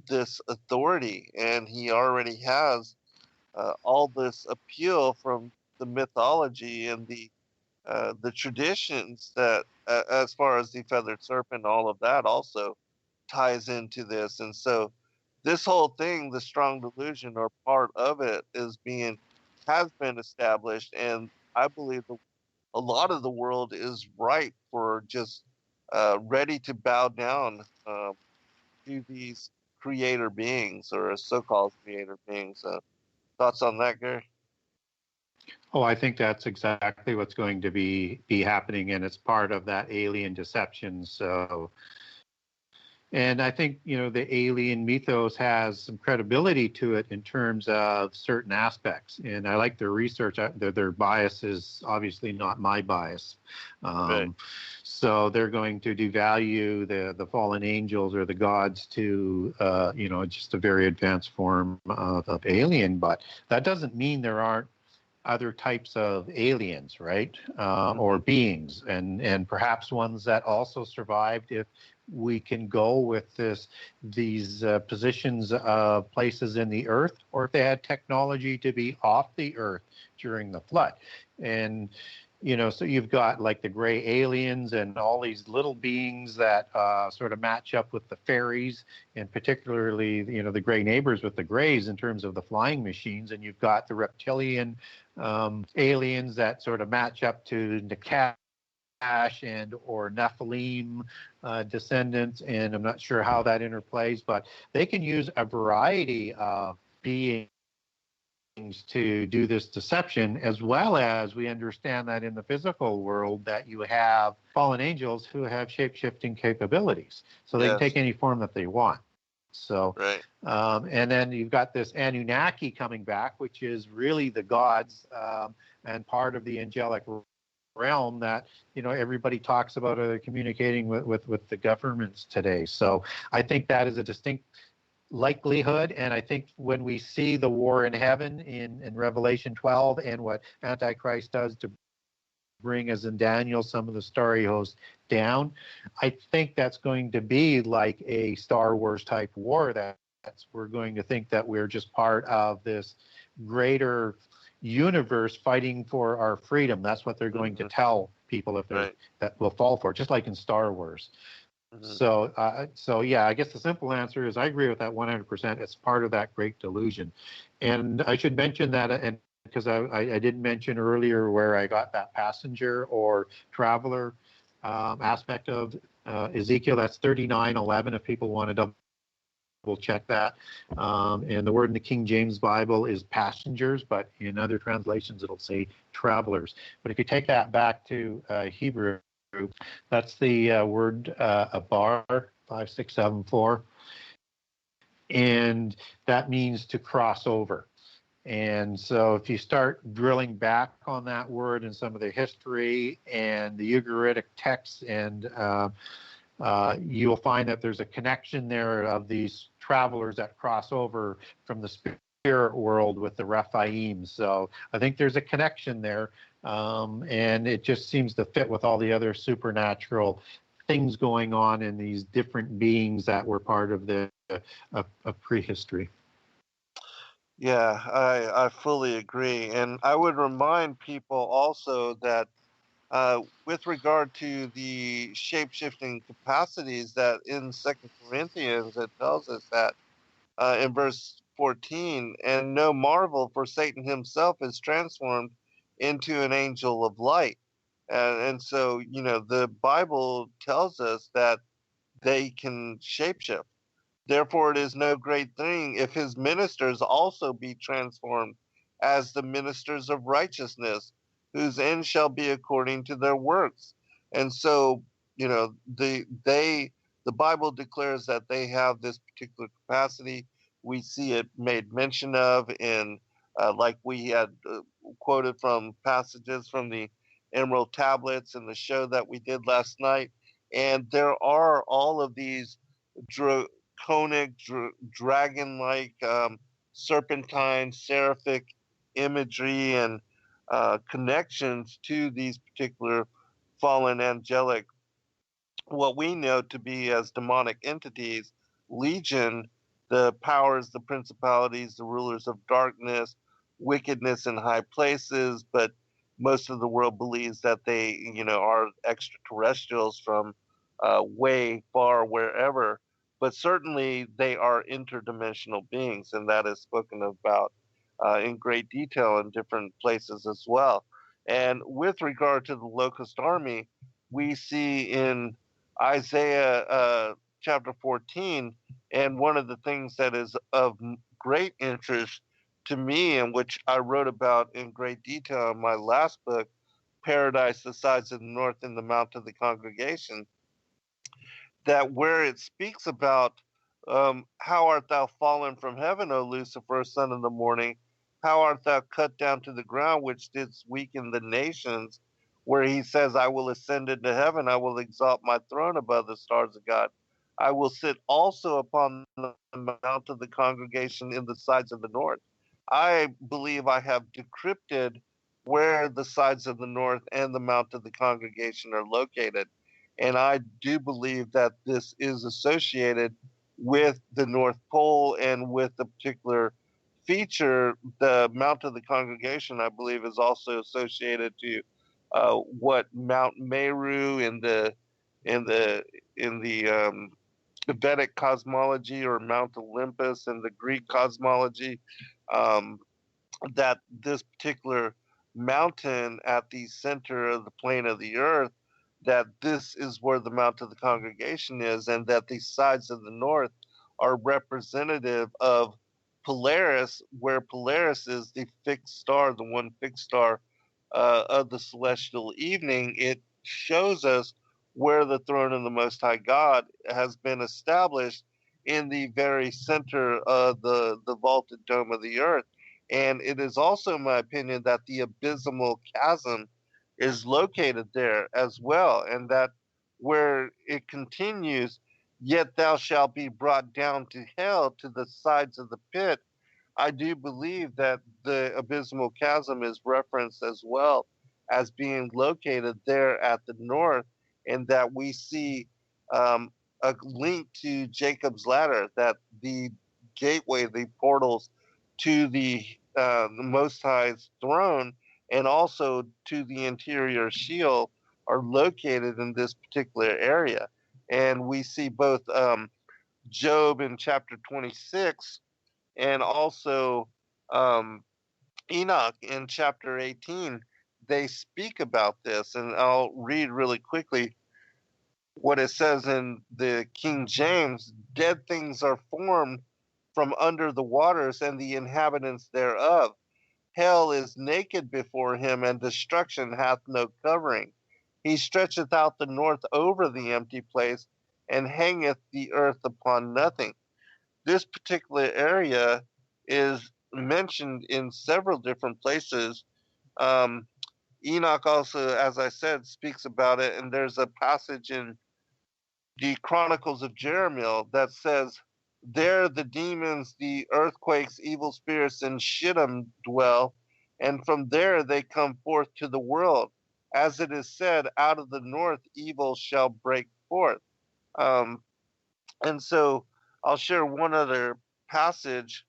this authority, and he already has all this appeal from the mythology and the traditions that, as far as the feathered serpent, all of that also ties into this. And so this whole thing, the strong delusion, or part of it, has been established, and I believe a lot of the world is ripe for just ready to bow down to these creator beings, or so-called creator beings. Thoughts on that, Gary? Oh, I think that's exactly what's going to be happening, and it's part of that alien deception. So, and I think the alien mythos has some credibility to it in terms of certain aspects. And I like their research. Their bias is obviously not my bias. Right. So they're going to devalue the fallen angels or the gods to just a very advanced form of alien. But that doesn't mean there aren't other types of aliens, right? Or beings, and perhaps ones that also survived, if we can go with these positions of places in the earth, or if they had technology to be off the earth during the flood. And so you've got like the gray aliens and all these little beings that sort of match up with the fairies, and particularly the gray neighbors with the grays in terms of the flying machines. And you've got the reptilian aliens that sort of match up to Nakash and or Nephilim descendants, and I'm not sure how that interplays, but they can use a variety of beings to do this deception, as well as we understand that in the physical world that you have fallen angels who have shape-shifting capabilities, so they can take any form that they want. So, right. And then you've got this Anunnaki coming back, which is really the gods and part of the angelic realm that everybody talks about communicating with the governments today. So I think that is a distinct likelihood, and I think when we see the war in heaven in Revelation 12 and what Antichrist does to bring, as in Daniel, some of the starry host down, I think that's going to be like a Star Wars type war. We're going to think that we're just part of this greater universe fighting for our freedom. That's what they're going to tell people if they that will fall for it, just like in Star Wars. So yeah, I guess the simple answer is I agree with that 100%. It's part of that great delusion. And I should mention that, and because I didn't mention earlier where I got that passenger or traveler aspect of Ezekiel. That's 39:11 if people want to double check that. And the word in the King James Bible is passengers, but in other translations it'll say travelers. But if you take that back to Hebrew, that's the word abar, 5674, and that means to cross over. And so if you start drilling back on that word and some of the history and the Ugaritic texts, and you'll find that there's a connection there of these travelers that cross over from the spirit world with the Rephaim. So I think there's a connection there, and it just seems to fit with all the other supernatural things going on in these different beings that were part of the prehistory. Yeah, I fully agree. And I would remind people also that With regard to the shape-shifting capacities, that in Second Corinthians it tells us that in verse 14, and no marvel, for Satan himself is transformed into an angel of light. And so, the Bible tells us that they can shapeshift. Therefore, it is no great thing if his ministers also be transformed as the ministers of righteousness, whose end shall be according to their works. And so, the Bible declares that they have this particular capacity. We see it made mention of in, like we had quoted from passages from the Emerald Tablets in the show that we did last night. And there are all of these conic, dragon-like, serpentine, seraphic imagery and connections to these particular fallen angelic, what we know to be as demonic entities, legion, the powers, the principalities, the rulers of darkness, wickedness in high places, but most of the world believes that they, are extraterrestrials from way far wherever. But certainly they are interdimensional beings, and that is spoken about in great detail in different places as well. And with regard to the locust army, we see in Isaiah chapter 14, and one of the things that is of great interest to me, and which I wrote about in great detail in my last book, Paradise, the Sides of the North, and the Mount of the Congregation, that where it speaks about how art thou fallen from heaven, O Lucifer, son of the morning? How art thou cut down to the ground, which didst weaken the nations? Where he says, I will ascend into heaven, I will exalt my throne above the stars of God. I will sit also upon the mount of the congregation in the sides of the north. I believe I have decrypted where the sides of the north and the mount of the congregation are located. And I do believe that this is associated with the North Pole and with the particular feature. The Mount of the Congregation, I believe, is also associated to what Mount Meru in the Vedic cosmology, or Mount Olympus in the Greek cosmology. Um, that this particular mountain at the center of the plane of the earth, that this is where the Mount of the Congregation is, and that the sides of the north are representative of Polaris, where Polaris is the fixed star, the one fixed star of the celestial evening. It shows us where the throne of the Most High God has been established in the very center of the vaulted dome of the earth. And it is also my opinion that the abysmal chasm is located there as well, and that where it continues, yet thou shalt be brought down to hell, to the sides of the pit. I do believe that the abysmal chasm is referenced as well as being located there at the north, and that we see um, a link to Jacob's ladder, that the gateway, the portals to the Most High's throne, and also to the interior Sheol, are located in this particular area. And we see both Job in chapter 26 and also um, Enoch in chapter 18. They speak about this, and I'll read really quickly what it says in the King James. Dead things are formed from under the waters, and the inhabitants thereof. Hell is naked before him, and destruction hath no covering. He stretcheth out the north over the empty place, and hangeth the earth upon nothing. This particular area is mentioned in several different places. Um, Enoch also, as I said, speaks about it, and there's a passage in the Chronicles of Jeremiah that says, there the demons, the earthquakes, evil spirits, and Shittim dwell, and from there they come forth to the world. As it is said, out of the north evil shall break forth. Um, and so I'll share one other passage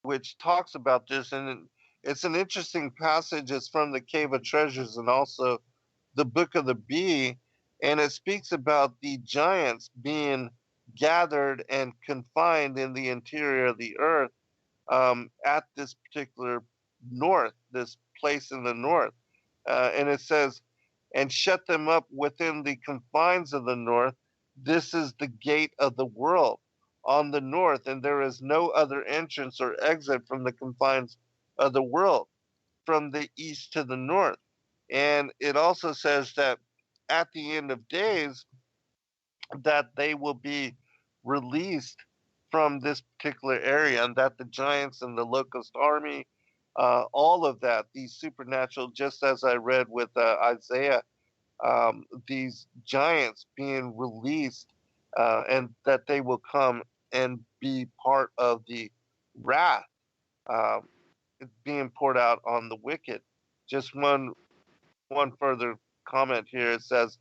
which talks about this, and it's an interesting passage. It's from the Cave of Treasures, and also the book of the bee, and it speaks about the giants being gathered and confined in the interior of the earth, at this particular north, this place in the north. And it says, and shut them up within the confines of the north. This is the gate of the world on the north, and there is no other entrance or exit from the confines of the world, from the east to the north. And it also says that at the end of days, that they will be released from this particular area, and that the giants and the locust army, all of that, these supernatural, just as I read with Isaiah, these giants being released, and that they will come and be part of the wrath, uh, being poured out on the wicked. Just one further comment here. It says,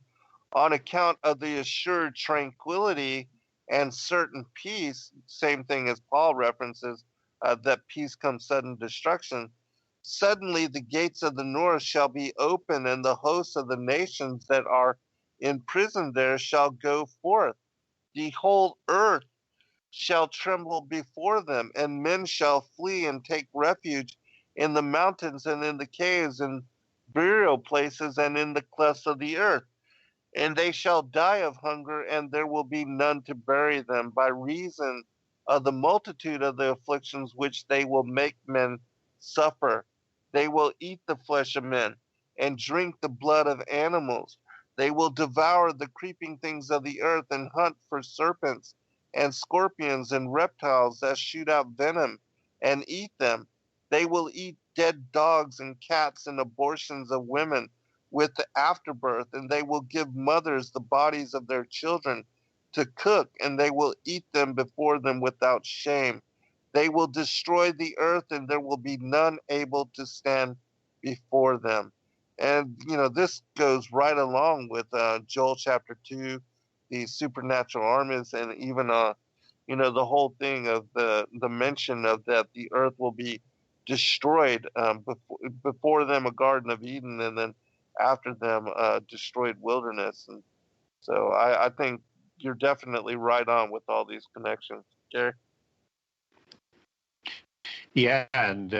on account of the assured tranquility and certain peace, same thing as Paul references, that peace comes sudden destruction. Suddenly the gates of the north shall be open, and the hosts of the nations that are imprisoned there shall go forth. The whole earth shall tremble before them, and men shall flee and take refuge in the mountains and in the caves and burial places and in the clefts of the earth. And they shall die of hunger, and there will be none to bury them, by reason of the multitude of the afflictions which they will make men suffer. They will eat the flesh of men, and drink the blood of animals. They will devour the creeping things of the earth, and hunt for serpents and scorpions and reptiles that shoot out venom, and eat them. They will eat dead dogs and cats and abortions of women with the afterbirth, and they will give mothers the bodies of their children to cook, and they will eat them before them without shame. They will destroy the earth, and there will be none able to stand before them. And, this goes right along with Joel chapter 2, the supernatural armies, and even, the whole thing of the mention of that the earth will be destroyed, before them a Garden of Eden, and then after them destroyed wilderness. And so I think you're definitely right on with all these connections, Gary. Yeah, and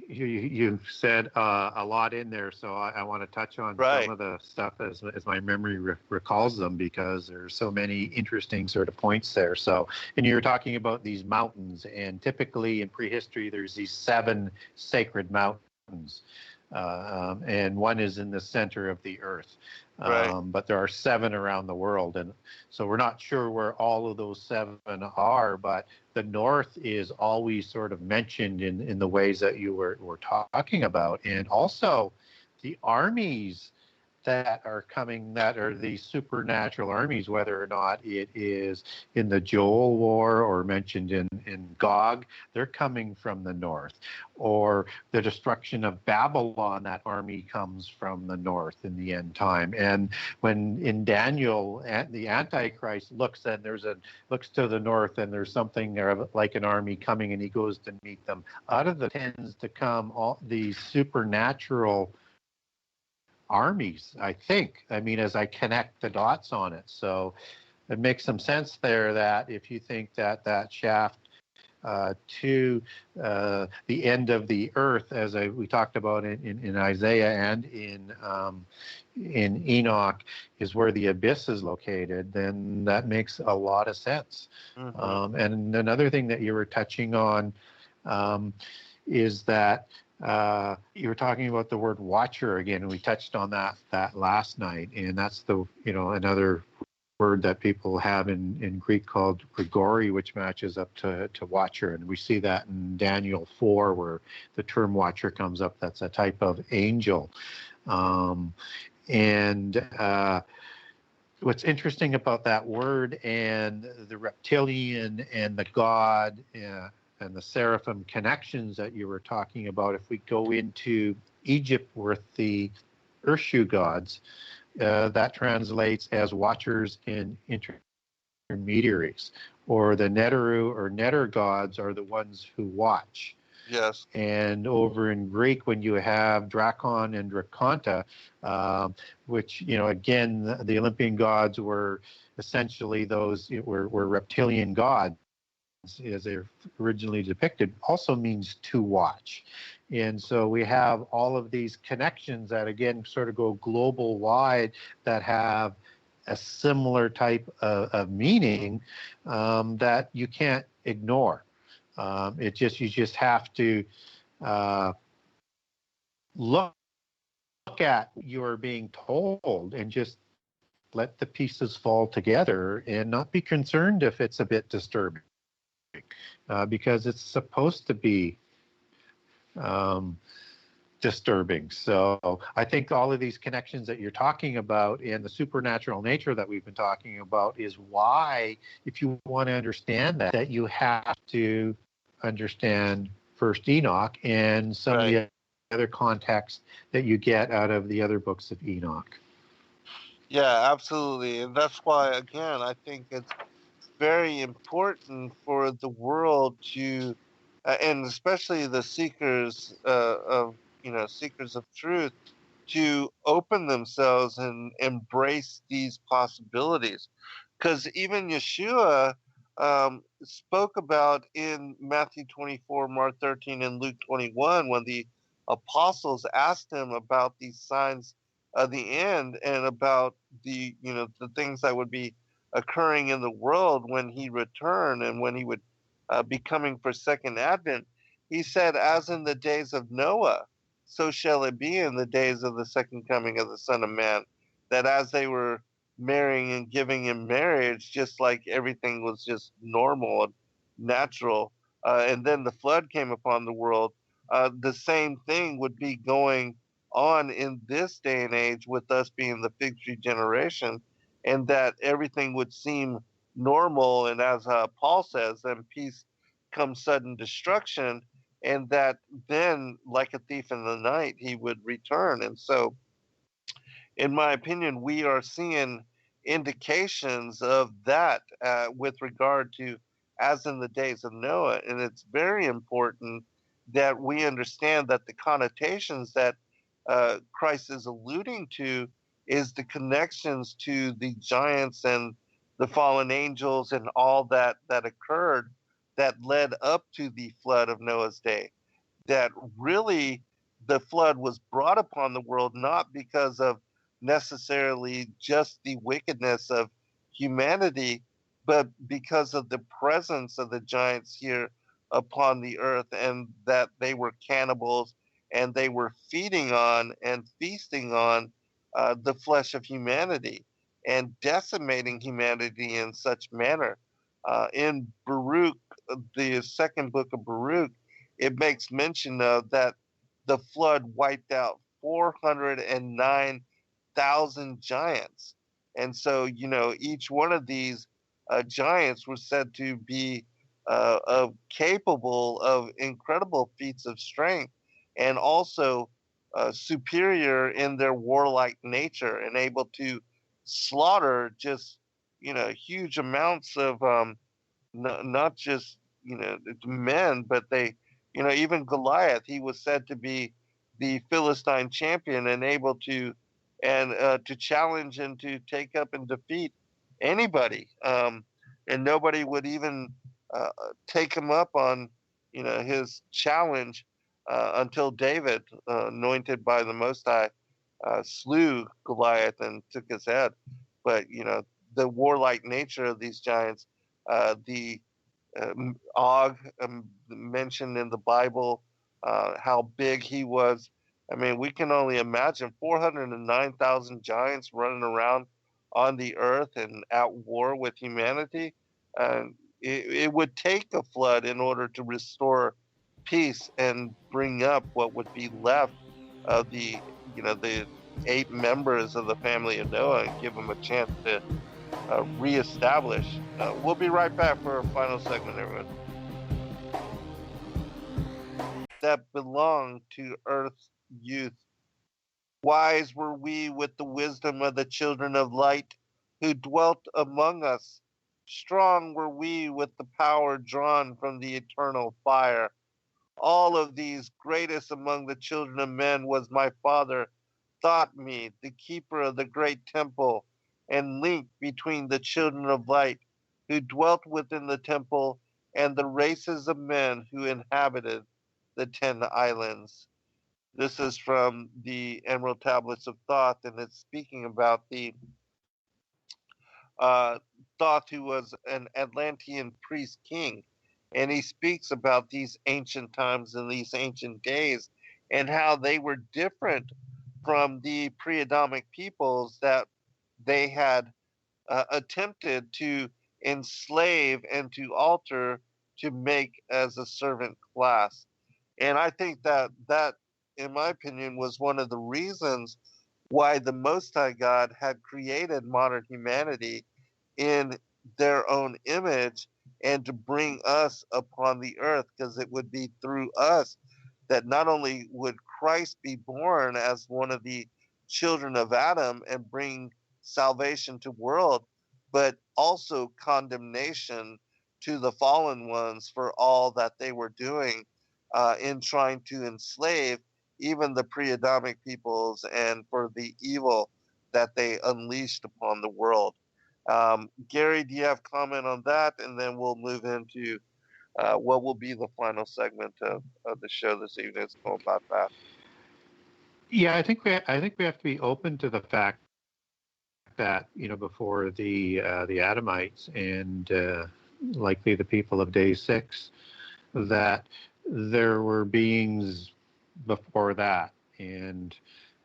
you said a lot in there, so I want to touch on Right. some of the stuff as my memory recalls them, because there's so many interesting sort of points there. So, and you're talking about these mountains, and typically in prehistory, there's these 7 sacred mountains, and one is in the center of the earth. Right. But there are 7 around the world, and so we're not sure where all of those 7 are, but the north is always sort of mentioned in the ways that you were talking about. And also the armies that are coming, that are these supernatural armies, whether or not it is in the Joel War or mentioned in Gog, they're coming from the north. Or the destruction of Babylon, that army comes from the north in the end time. And when in Daniel, the Antichrist looks to the north, and there's something there like an army coming, and he goes to meet them. Out of the tends to come all these supernatural armies, I think. I mean, as I connect the dots on it. So it makes some sense there that if you think that shaft to the end of the earth, as we talked about in Isaiah and in Enoch, is where the abyss is located, then that makes a lot of sense. Mm-hmm. And another thing that you were touching on is that you were talking about the word watcher again, and we touched on that last night, and that's another word that people have in Greek called Grigori, which matches up to watcher, and we see that in Daniel 4, where the term watcher comes up. That's a type of angel, and what's interesting about that word and the reptilian and the god and the seraphim connections that you were talking about, if we go into Egypt with the Urshu gods, that translates as watchers and intermediaries, or the Neteru or Neter gods are the ones who watch. Yes. And over in Greek, when you have Drakon and Drakonta, which, again, the Olympian gods were essentially those were reptilian gods, as they're originally depicted, also means to watch. And so we have all of these connections that, again, sort of go global wide, that have a similar type of meaning that you can't ignore. You just have to look at what you're being told and just let the pieces fall together and not be concerned if it's a bit disturbing, because it's supposed to be disturbing. So I think all of these connections that you're talking about and the supernatural nature that we've been talking about is why, if you want to understand that you have to understand First Enoch and some of the other context that you get out of the other books of Enoch. Yeah, absolutely. And that's why, again, I think it's very important for the world to, and especially the seekers seekers of truth, to open themselves and embrace these possibilities. Because even Yeshua spoke about in Matthew 24, Mark 13, and Luke 21, when the apostles asked him about these signs of the end and about the things that would be occurring in the world when he returned and when he would be coming for second advent. He said, as in the days of Noah, so shall it be in the days of the second coming of the Son of Man, that as they were marrying and giving in marriage, just like everything was just normal and natural, and then the flood came upon the world, the same thing would be going on in this day and age with us being the fig tree generation, and that everything would seem normal. And as Paul says, then peace comes sudden destruction, and that then, like a thief in the night, he would return. And so, in my opinion, we are seeing indications of that with regard to as in the days of Noah. And it's very important that we understand that the connotations that Christ is alluding to is the connections to the giants and the fallen angels and all that occurred that led up to the flood of Noah's day. That really the flood was brought upon the world not because of necessarily just the wickedness of humanity, but because of the presence of the giants here upon the earth, and that they were cannibals and they were feeding on and feasting on the flesh of humanity and decimating humanity in such manner. In Baruch, the second book of Baruch, it makes mention of that the flood wiped out 409,000 giants. And so, each one of these giants was said to be capable of incredible feats of strength and also superior in their warlike nature and able to slaughter just, huge amounts of not just men, but they, even Goliath, he was said to be the Philistine champion and able to challenge and to take up and defeat anybody, and nobody would even uh, take him up on his challenge until David, anointed by the Most High, slew Goliath and took his head. But the warlike nature of these giants, the Og, mentioned in the Bible, how big he was. I mean, we can only imagine 409,000 giants running around on the earth and at war with humanity. It would take a flood in order to restore peace and bring up what would be left of the 8 members of the family of Noah and give them a chance to reestablish. We'll be right back for our final segment, everyone. That belonged to earth's youth. Wise were we with the wisdom of the children of light who dwelt among us. Strong were we with the power drawn from the eternal fire. all of these greatest among the children of men was my father, thought me, the keeper of the great temple, and link between the children of light who dwelt within the temple and the races of men who inhabited the 10 islands. This is from the Emerald Tablets of Thoth, and it's speaking about the uh, Thoth, who was an Atlantean priest king. And he speaks about these ancient times and these ancient days and how they were different from the pre Adamic peoples that they had attempted to enslave and to alter to make as a servant class. And I think that that, in my opinion, was one of the reasons why the Most High God had created modern humanity in their own image and to bring us upon the earth, because it would be through us that not only would Christ be born as one of the children of Adam and bring salvation to world, but also condemnation to the fallen ones for all that they were doing in trying to enslave even the pre-Adamic peoples and for the evil that they unleashed upon the world. Gary, do you have comment on that? And then we'll move into what will be the final segment of the show this evening. It's going by fast. Yeah, I think we have to be open to the fact that before the Adamites and likely the people of day 6, that there were beings before that and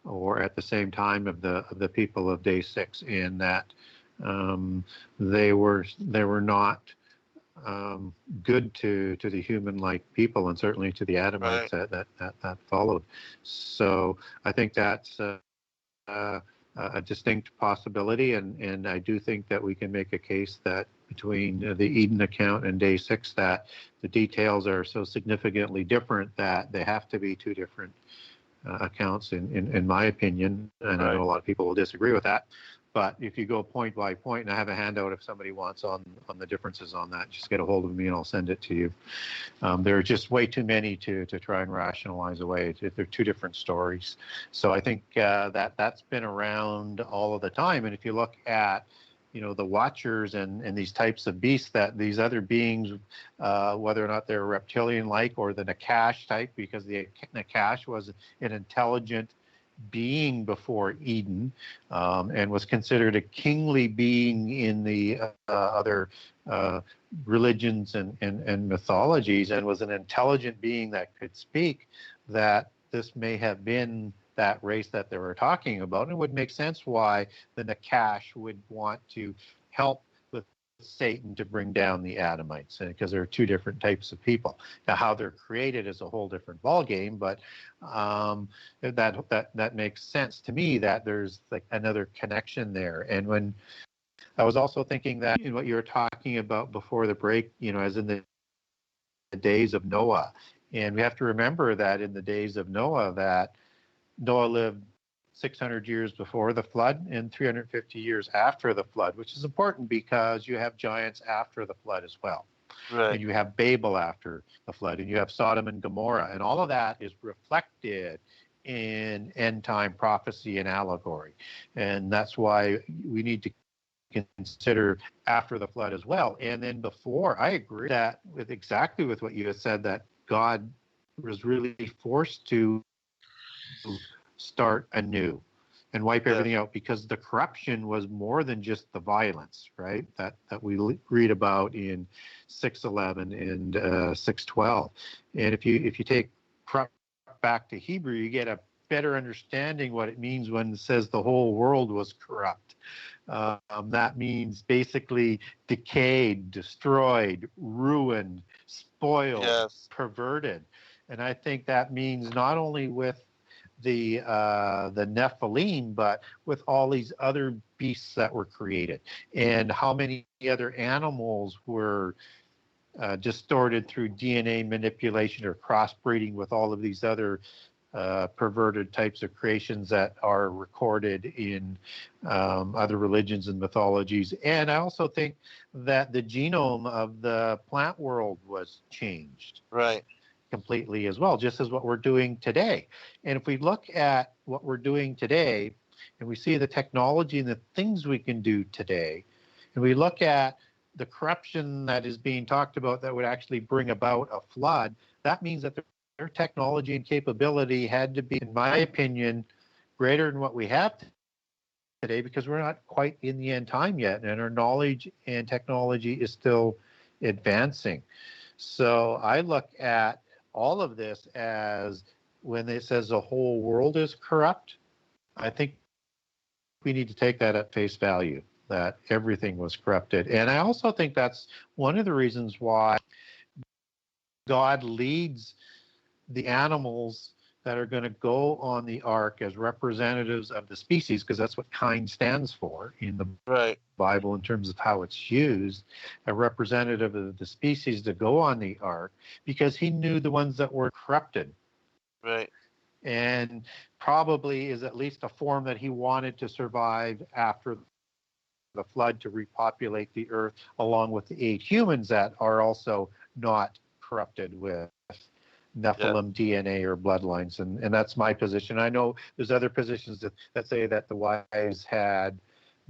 or at the same time of the people of day 6, and that they were not good to the human-like people, and certainly to the Adamites Right. that followed. So I think that's a distinct possibility, and I do think that we can make a case that between the Eden account and day 6, that the details are so significantly different that they have to be two different accounts, in my opinion. And I Right. know a lot of people will disagree with that. But if you go point by point, and I have a handout if somebody wants on the differences on that, just get a hold of me and I'll send it to you. There are just way too many to try and rationalize away. They're two different stories. So I think that's been around all of the time. And if you look at the Watchers and these types of beasts, that these other beings, whether or not they're reptilian-like or the Nakash type, because the Nakash was an intelligent being before Eden, and was considered a kingly being in the other religions and mythologies, and was an intelligent being that could speak, that this may have been that race that they were talking about. And it would make sense why the Nakash would want to help with Satan to bring down the Adamites, because there are two different types of people. Now, how they're created is a whole different ballgame, but that makes sense to me, that there's like another connection there. And when I was also thinking that in what you were talking about before the break, as in the days of Noah, and we have to remember that in the days of Noah, that Noah lived 600 years before the flood and 350 years after the flood, which is important because you have giants after the flood as well. Right. And you have Babel after the flood, and you have Sodom and Gomorrah, and all of that is reflected in end time prophecy and allegory. And that's why we need to consider after the flood as well. And then before, I agree that with what you had said, that God was really forced to start anew and wipe everything out, because the corruption was more than just the violence, right? That we read about in 6:11 and 6:12. And if you take corrupt back to Hebrew, you get a better understanding what it means when it says the whole world was corrupt. That means basically decayed, destroyed, ruined, spoiled, Yes. perverted. And I think that means not only with the Nephilim, but with all these other beasts that were created, and how many other animals were distorted through DNA manipulation or crossbreeding with all of these other perverted types of creations that are recorded in other religions and mythologies. And I also think that the genome of the plant world was changed. Right. completely as well, just as what we're doing today. And if we look at what we're doing today, and we see the technology and the things we can do today, and we look at the corruption that is being talked about that would actually bring about a flood, that means that their technology and capability had to be, in my opinion, greater than what we have today, because we're not quite in the end time yet, and our knowledge and technology is still advancing. So I look at all of this as, when it says the whole world is corrupt, I think we need to take that at face value, that everything was corrupted. And I also think that's one of the reasons why God leads the animals that are going to go on the ark as representatives of the species, because that's what kind stands for in the Bible in terms of how it's used, a representative of the species to go on the ark, because he knew the ones that were corrupted. Right. And probably is at least a form that he wanted to survive after the flood, to repopulate the earth along with the 8 humans that are also not corrupted with Nephilim DNA or bloodlines. And that's my position. I know there's other positions that say that the wives had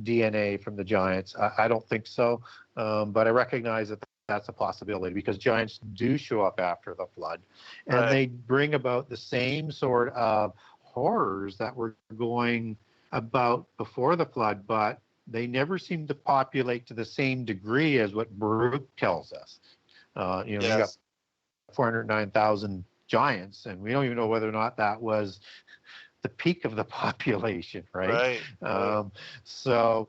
DNA from the giants. I don't think so, but I recognize that that's a possibility, because giants do show up after the flood, and they bring about the same sort of horrors that were going about before the flood, but they never seem to populate to the same degree as what Baruch tells us. You got 409,000 giants, and we don't even know whether or not that was the peak of the population, right? So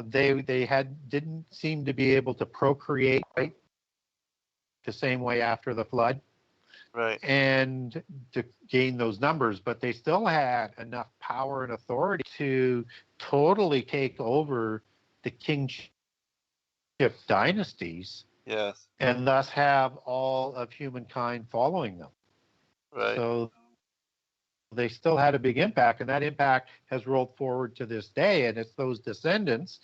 they didn't seem to be able to procreate the same way after the flood, and to gain those numbers, but they still had enough power and authority to totally take over the kingship dynasties, and thus have all of humankind following them. So they still had a big impact, and that impact has rolled forward to this day, and it's those descendants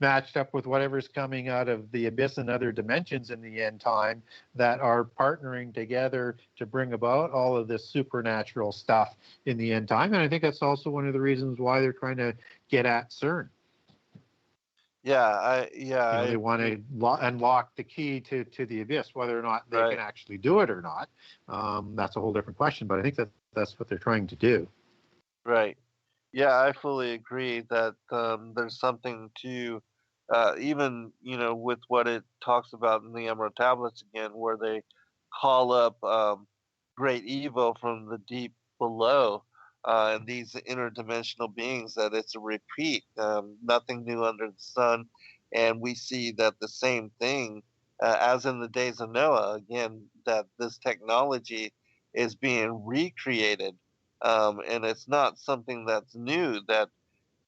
matched up with whatever's coming out of the abyss and other dimensions in the end time that are partnering together to bring about all of this supernatural stuff in the end time. And I think that's also one of the reasons why they're trying to get at CERN. They want to unlock the key to the abyss. Whether or not they can actually do it or not, that's a whole different question, but I think that's what they're trying to do. Yeah, I fully agree that there's something to even, with what it talks about in the Emerald Tablets again, where they call up great evil from the deep below, and these interdimensional beings, that it's a repeat, nothing new under the sun. And we see that the same thing, as in the days of Noah, again, that this technology is being recreated. And it's not something that's new. That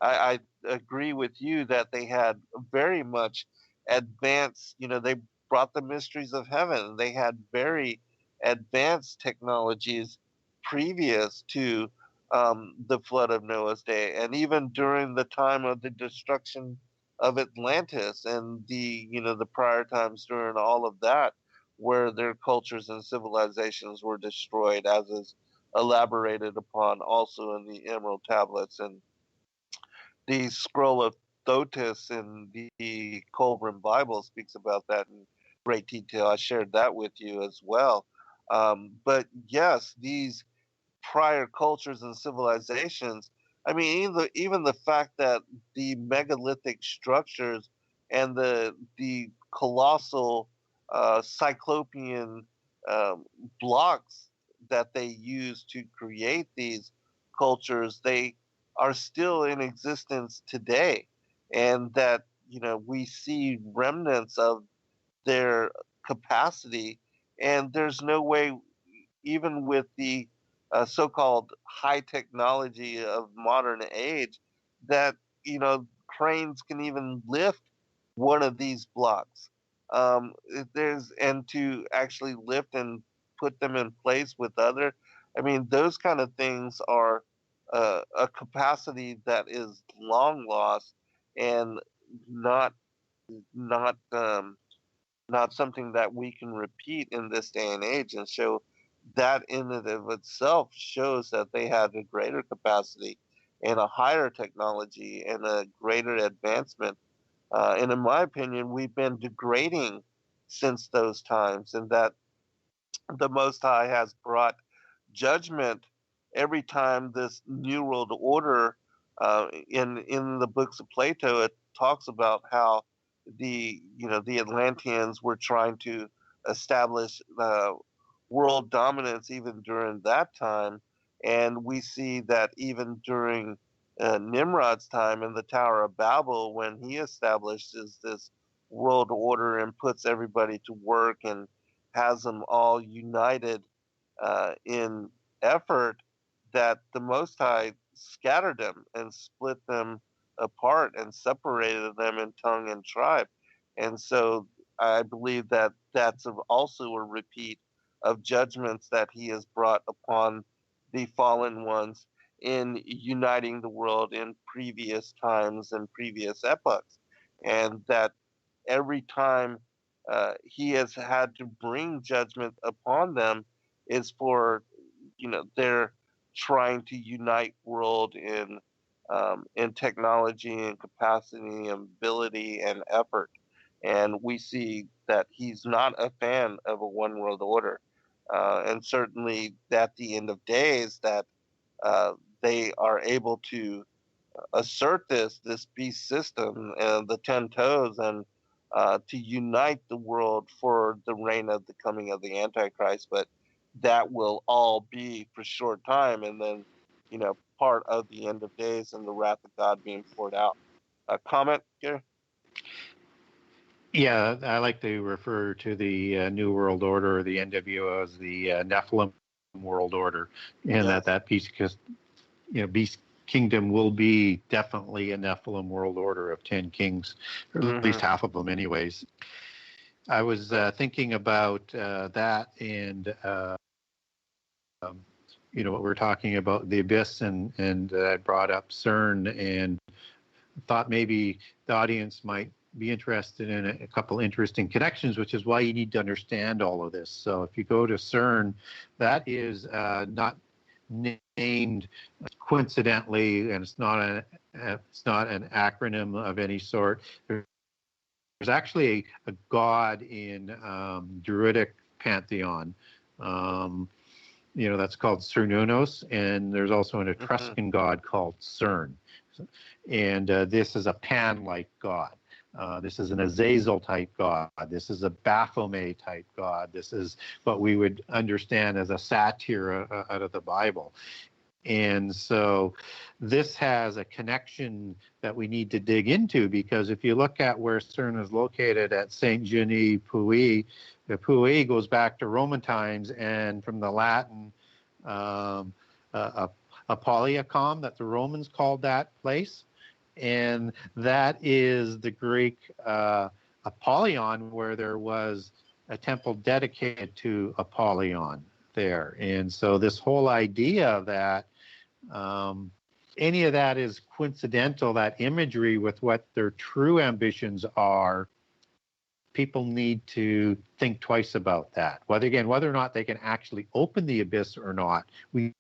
I agree with you that they had very much advanced, they brought the mysteries of heaven. They had very advanced technologies previous to the flood of Noah's day, and even during the time of the destruction of Atlantis, and the prior times during all of that, where their cultures and civilizations were destroyed, as is elaborated upon also in the Emerald Tablets. And the Scroll of Thotis in the Colburn Bible speaks about that in great detail. I shared that with you as well. But yes, these prior cultures and civilizations, I mean, even the fact that the megalithic structures and the colossal cyclopean blocks that they use to create these cultures, they are still in existence today, and that we see remnants of their capacity. And there's no way, even with the so-called high technology of modern age, that cranes can even lift one of these blocks. And to actually lift and put them in place with other, I mean, those kind of things are a capacity that is long lost, and not not something that we can repeat in this day and age. And so that in and of itself shows that they had a greater capacity and a higher technology and a greater advancement. And in my opinion, we've been degrading since those times, and that the Most High has brought judgment every time this New World Order. In the books of Plato, it talks about how the Atlanteans were trying to establish world dominance even during that time, and we see that even during Nimrod's time in the Tower of Babel, when he establishes this world order and puts everybody to work and has them all united in effort, that the Most High scattered them and split them apart and separated them in tongue and tribe. And so I believe that that's also a repeat of judgments that he has brought upon the fallen ones in uniting the world in previous times and previous epochs. And that every time he has had to bring judgment upon them is for, they're trying to unite world in technology and capacity and ability and effort. And we see that he's not a fan of a one world order. And certainly at the end of days that they are able to assert this beast system and the 10 toes, and to unite the world for the reign of the coming of the Antichrist. But that will all be for short time, and then part of the end of days and the wrath of God being poured out. A comment, Gary? Yeah, I like to refer to the New World Order, or the NWO, as the Nephilim World Order, and Yes. that beast kingdom will be definitely a Nephilim world order of 10 kings, or at least half of them anyways. I was thinking about that, and what we're talking about, the abyss, and I brought up CERN, and thought maybe the audience might be interested in a couple interesting connections, which is why you need to understand all of this. So if you go to CERN, that is not named coincidentally, and it's not an acronym of any sort. There's actually a god in Druidic pantheon, that's called Cernunnos, and there's also an Etruscan god called CERN, and this is a Pan-like god. This is an Azazel type god. This is a Baphomet type god. This is what we would understand as a satyr out of the Bible. And so this has a connection that we need to dig into, because if you look at where CERN is located at Saint Genis Puy, the Puy goes back to Roman times, and from the Latin Apolliacum, that the Romans called that place. And that is the Greek Apollyon, where there was a temple dedicated to Apollyon there. And so this whole idea that any of that is coincidental, that imagery with what their true ambitions are, people need to think twice about that. Whether or not they can actually open the abyss or not. We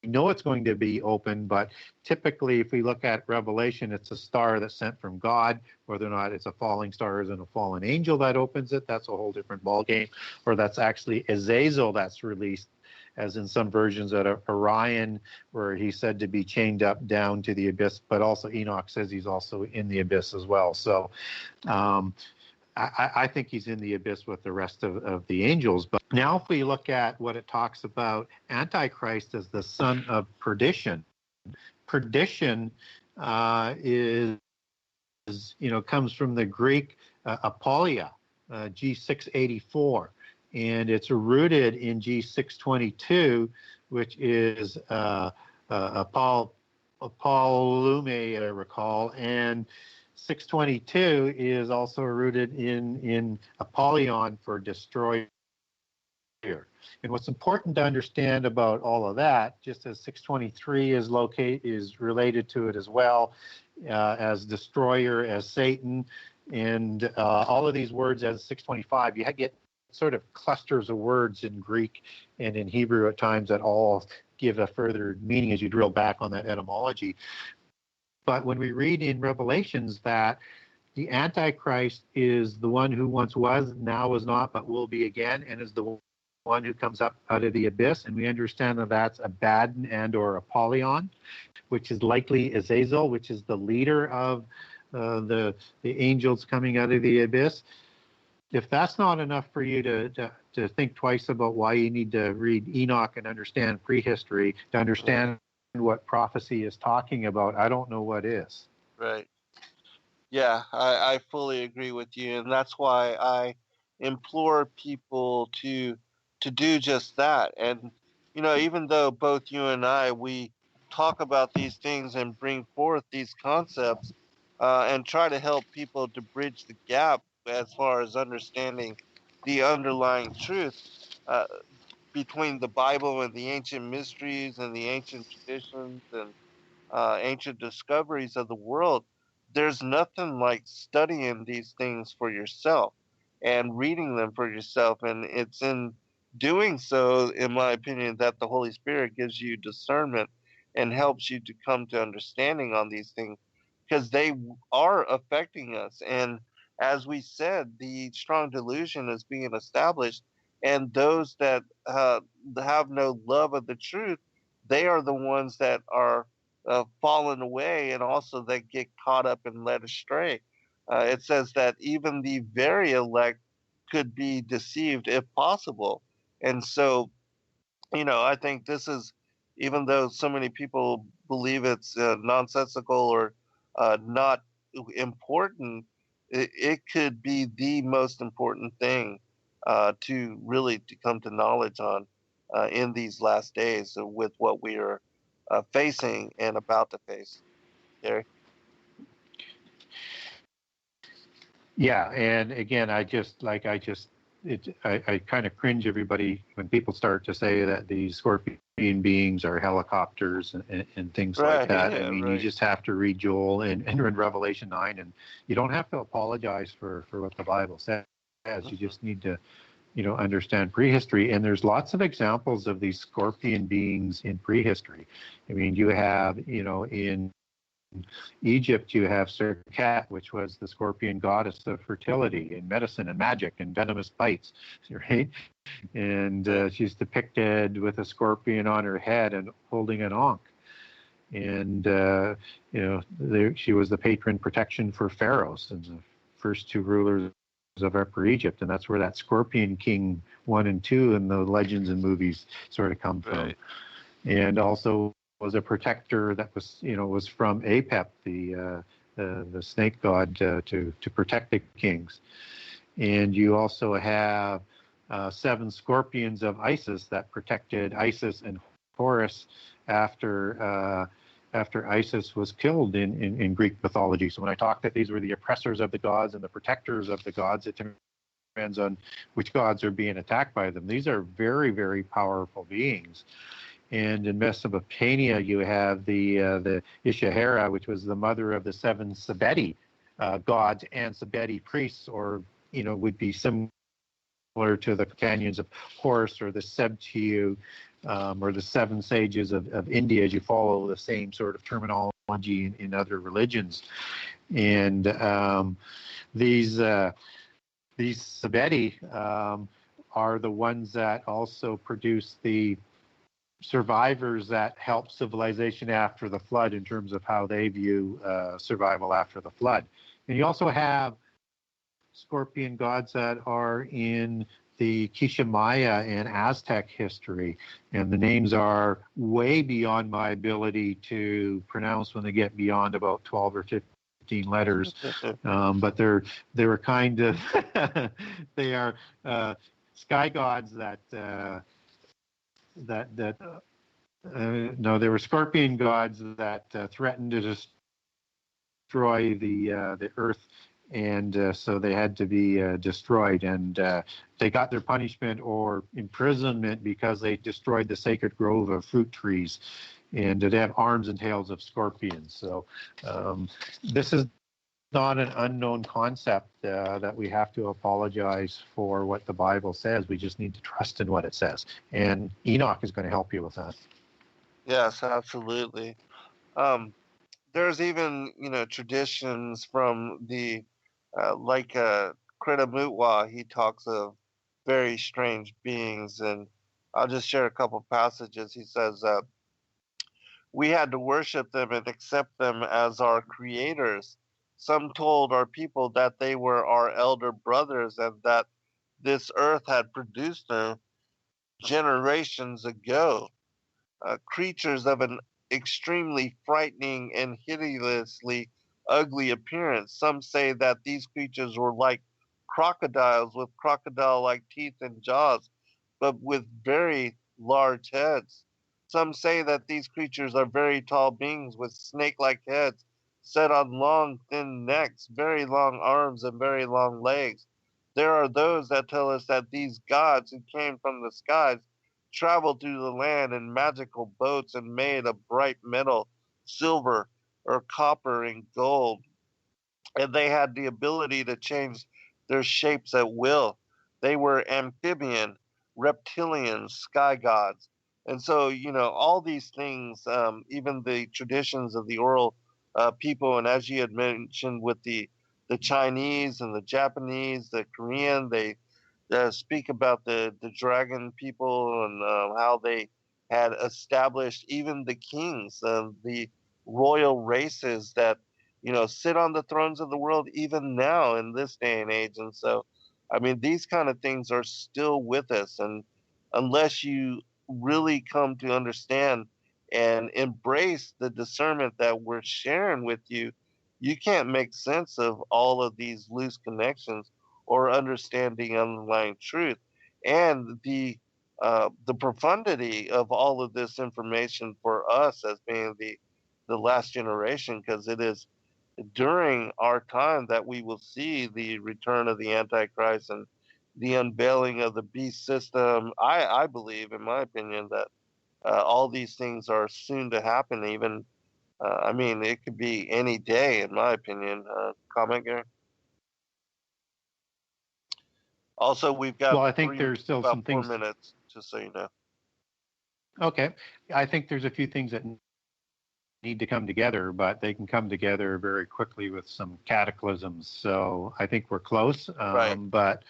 know it's going to be open, but typically if we look at Revelation, it's a star that's sent from God. Whether or not it's a falling star and a fallen angel that opens it, that's a whole different ballgame. Or that's actually Azazel that's released, as in some versions at Orion, where he's said to be chained up down to the abyss, but also Enoch says he's also in the abyss as well. So I think he's in the abyss with the rest of the angels. But now if we look at what it talks about Antichrist as the son of perdition, perdition is comes from the Greek apollia, G684, and it's rooted in G622, which is Apollume, I recall, and 622 is also rooted in Apollyon for destroyer. And what's important to understand about all of that, just as 623 is related to it as well, as destroyer, as Satan, And all of these words as 625, you get sort of clusters of words in Greek and in Hebrew at times that all give a further meaning as you drill back on that etymology. But when we read in Revelations that the Antichrist is the one who once was, now is not, but will be again, and is the one who comes up out of the abyss, and we understand that that's Abaddon and or Apollyon, which is likely Azazel, which is the leader of the angels coming out of the abyss. If that's not enough for you to think twice about why you need to read Enoch and understand prehistory, to understand what prophecy is talking about, I don't know what is. Right. Yeah, I fully agree with you, and that's why I implore people to do just that. And even though both you and I, we talk about these things and bring forth these concepts, and try to help people to bridge the gap as far as understanding the underlying truth, uh, between the Bible and the ancient mysteries and the ancient traditions and ancient discoveries of the world. There's nothing like studying these things for yourself and reading them for yourself. And it's in doing so, in my opinion, that the Holy Spirit gives you discernment and helps you to come to understanding on these things, because they are affecting us. And as we said, the strong delusion is being established, and those that have no love of the truth, they are the ones that are fallen away, and also that get caught up and led astray. It says that even the very elect could be deceived if possible. And so, I think this is, even though so many people believe it's nonsensical or not important, it could be the most important thing to really to come to knowledge on in these last days with what we are facing and about to face. Gary? Yeah, and again, I kind of cringe everybody when people start to say that these scorpion beings are helicopters and things like that. Yeah, I mean, right. you just have to read Joel and read Revelation 9, and you don't have to apologize for what the Bible says. You just need to, understand prehistory. And there's lots of examples of these scorpion beings in prehistory. I mean, you have, in Egypt, you have Serket, which was the scorpion goddess of fertility and medicine and magic and venomous bites, right? And she's depicted with a scorpion on her head and holding an ankh. And, she was the patron protection for pharaohs and the first two rulers of Upper Egypt. And that's where that Scorpion King 1 and 2 in the legends and movies sort of come from. And also was a protector that was from Apep, the snake god, to protect the kings. And you also have 7 scorpions of Isis that protected Isis and Horus after Isis was killed in Greek mythology. So when I talk that these were the oppressors of the gods and the protectors of the gods, it depends on which gods are being attacked by them. These are very, very powerful beings. And in Mesopotamia, you have the Ishahara, which was the mother of the 7 Sabeti gods and Sabeti priests, or would be similar to the companions of Horus or the Sebtiu, or the 7 sages of India, as you follow the same sort of terminology in other religions. And these Sabeti are the ones that also produce the survivors that help civilization after the flood in terms of how they view survival after the flood. And you also have scorpion gods that are in the Quiché Maya and Aztec history, and the names are way beyond my ability to pronounce when they get beyond about 12 or 15 letters. But they were kind of they are sky gods that no, they were scorpion gods that threatened to destroy the earth, and so they had to be destroyed. And they got their punishment or imprisonment because they destroyed the sacred grove of fruit trees, and they have arms and tails of scorpions. So this is not an unknown concept that we have to apologize for what the Bible says. We just need to trust in what it says. And Enoch is going to help you with that. Yes, absolutely. Um, there's even, traditions from the, like Krita Mutwa, he talks of very strange beings. And I'll just share a couple passages. He says, we had to worship them and accept them as our creators. Some told our people that they were our elder brothers and that this earth had produced them generations ago. Creatures of an extremely frightening and hideously ugly appearance. Some say that these creatures were like crocodiles with crocodile like teeth and jaws, but with very large heads. Some say that these creatures are very tall beings with snake like heads set on long, thin necks, very long arms, and very long legs. There are those that tell us that these gods who came from the skies traveled through the land in magical boats and made of bright metal, silver, or copper and gold, and they had the ability to change their shapes at will. They were amphibian, reptilian, sky gods. And so, all these things, even the traditions of the oral people, and as you had mentioned with the Chinese and the Japanese, the Korean, they speak about the dragon people and how they had established even the kings, the royal races that sit on the thrones of the world even now in this day and age. And so, I mean, these kind of things are still with us. And unless you really come to understand and embrace the discernment that we're sharing with you, you can't make sense of all of these loose connections or understanding underlying truth and the profundity of all of this information for us as being the last generation, because it is during our time that we will see the return of the Antichrist and the unveiling of the beast system. I believe, in my opinion, that all these things are soon to happen. Even, I mean, it could be any day, in my opinion. Comment, Gary? Also, we've got Well, I think there's still about some 4 things. minutes, just so you know. Okay. I think there's a few things that need to come together, but they can come together very quickly with some cataclysms. So I think we're close, Right. but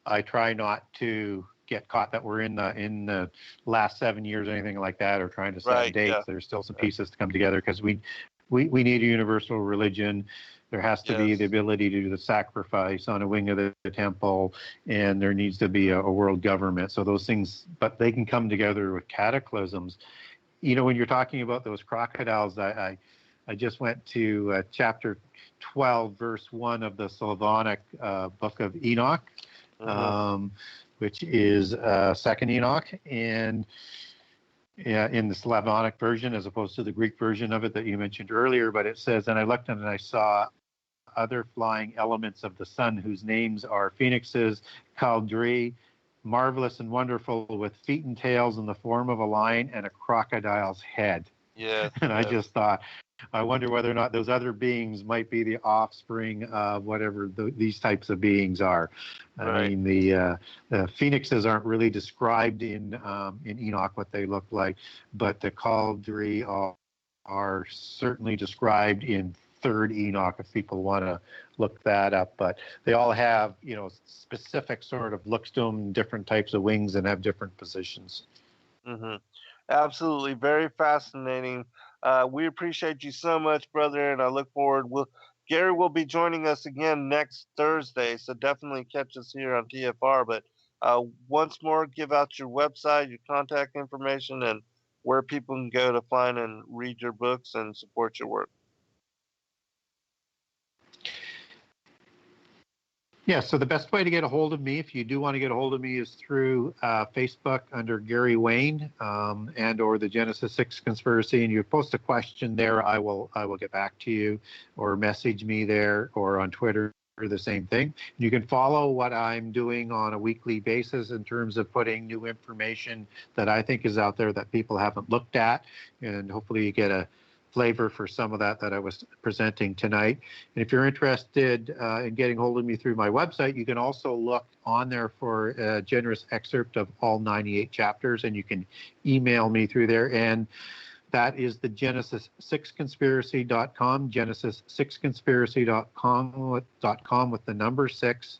I try not to get caught that we're in the last 7 years or anything like that, or trying to set Right. dates. Yeah. There's still some pieces to come together because we need a universal religion. There has to be the Yes. ability to do the sacrifice on a wing of the temple, and there needs to be a world government. So those things, but they can come together with cataclysms. When you're talking about those crocodiles, I just went to chapter 12, verse 1 of the Slavonic Book of Enoch, which is Second Enoch, and in the Slavonic version as opposed to the Greek version of it that you mentioned earlier. But it says, and I looked and I saw other flying elements of the sun whose names are phoenixes, caldri, marvelous and wonderful, with feet and tails in the form of a lion and a crocodile's head. Yes. And I Yes. just thought, I wonder whether or not those other beings might be the offspring of whatever these types of beings are. I Right. mean, the phoenixes aren't really described in Enoch what they look like, but the caldri are certainly described in Third Enoch if people want to look that up. But they all have specific sort of looks to them, different types of wings, and have different positions. Mm-hmm. Absolutely, very fascinating. We appreciate you so much, brother, and I look forward. Gary will be joining us again next Thursday, so definitely catch us here on TFR. But once more, give out your website, your contact information, and where people can go to find and read your books and support your work. Yeah, so the best way to get a hold of me, if you do want to get a hold of me, is through Facebook under Gary Wayne and or the Genesis 6 Conspiracy. And you post a question there, I will get back to you, or message me there, or on Twitter, the same thing. You can follow what I'm doing on a weekly basis in terms of putting new information that I think is out there that people haven't looked at, and hopefully you get a flavor for some of that I was presenting tonight. And if you're interested in getting hold of me through my website, you can also look on there for a generous excerpt of all 98 chapters, and you can email me through there. And that is the Genesis6conspiracy.com, Genesis6conspiracy.com with the number 6.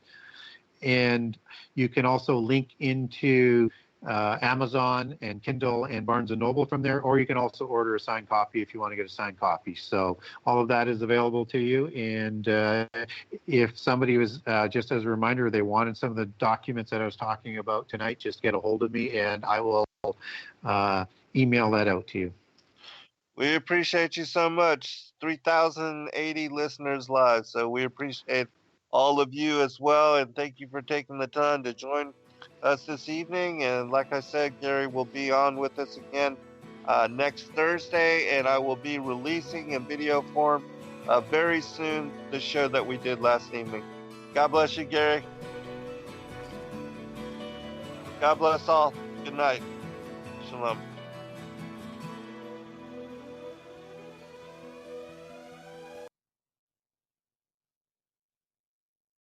And you can also link into Amazon and Kindle and Barnes & Noble from there, or you can also order a signed copy if you want to get a signed copy. So all of that is available to you. And if somebody was, just as a reminder, they wanted some of the documents that I was talking about tonight, just get a hold of me and I will email that out to you. We appreciate you so much. 3,080 listeners live. So we appreciate all of you as well. And thank you for taking the time to join us this evening. And like I said, Gary will be on with us again next Thursday. And I will be releasing in video form very soon the show that we did last evening. God bless you, Gary. God bless all. Good night. Shalom.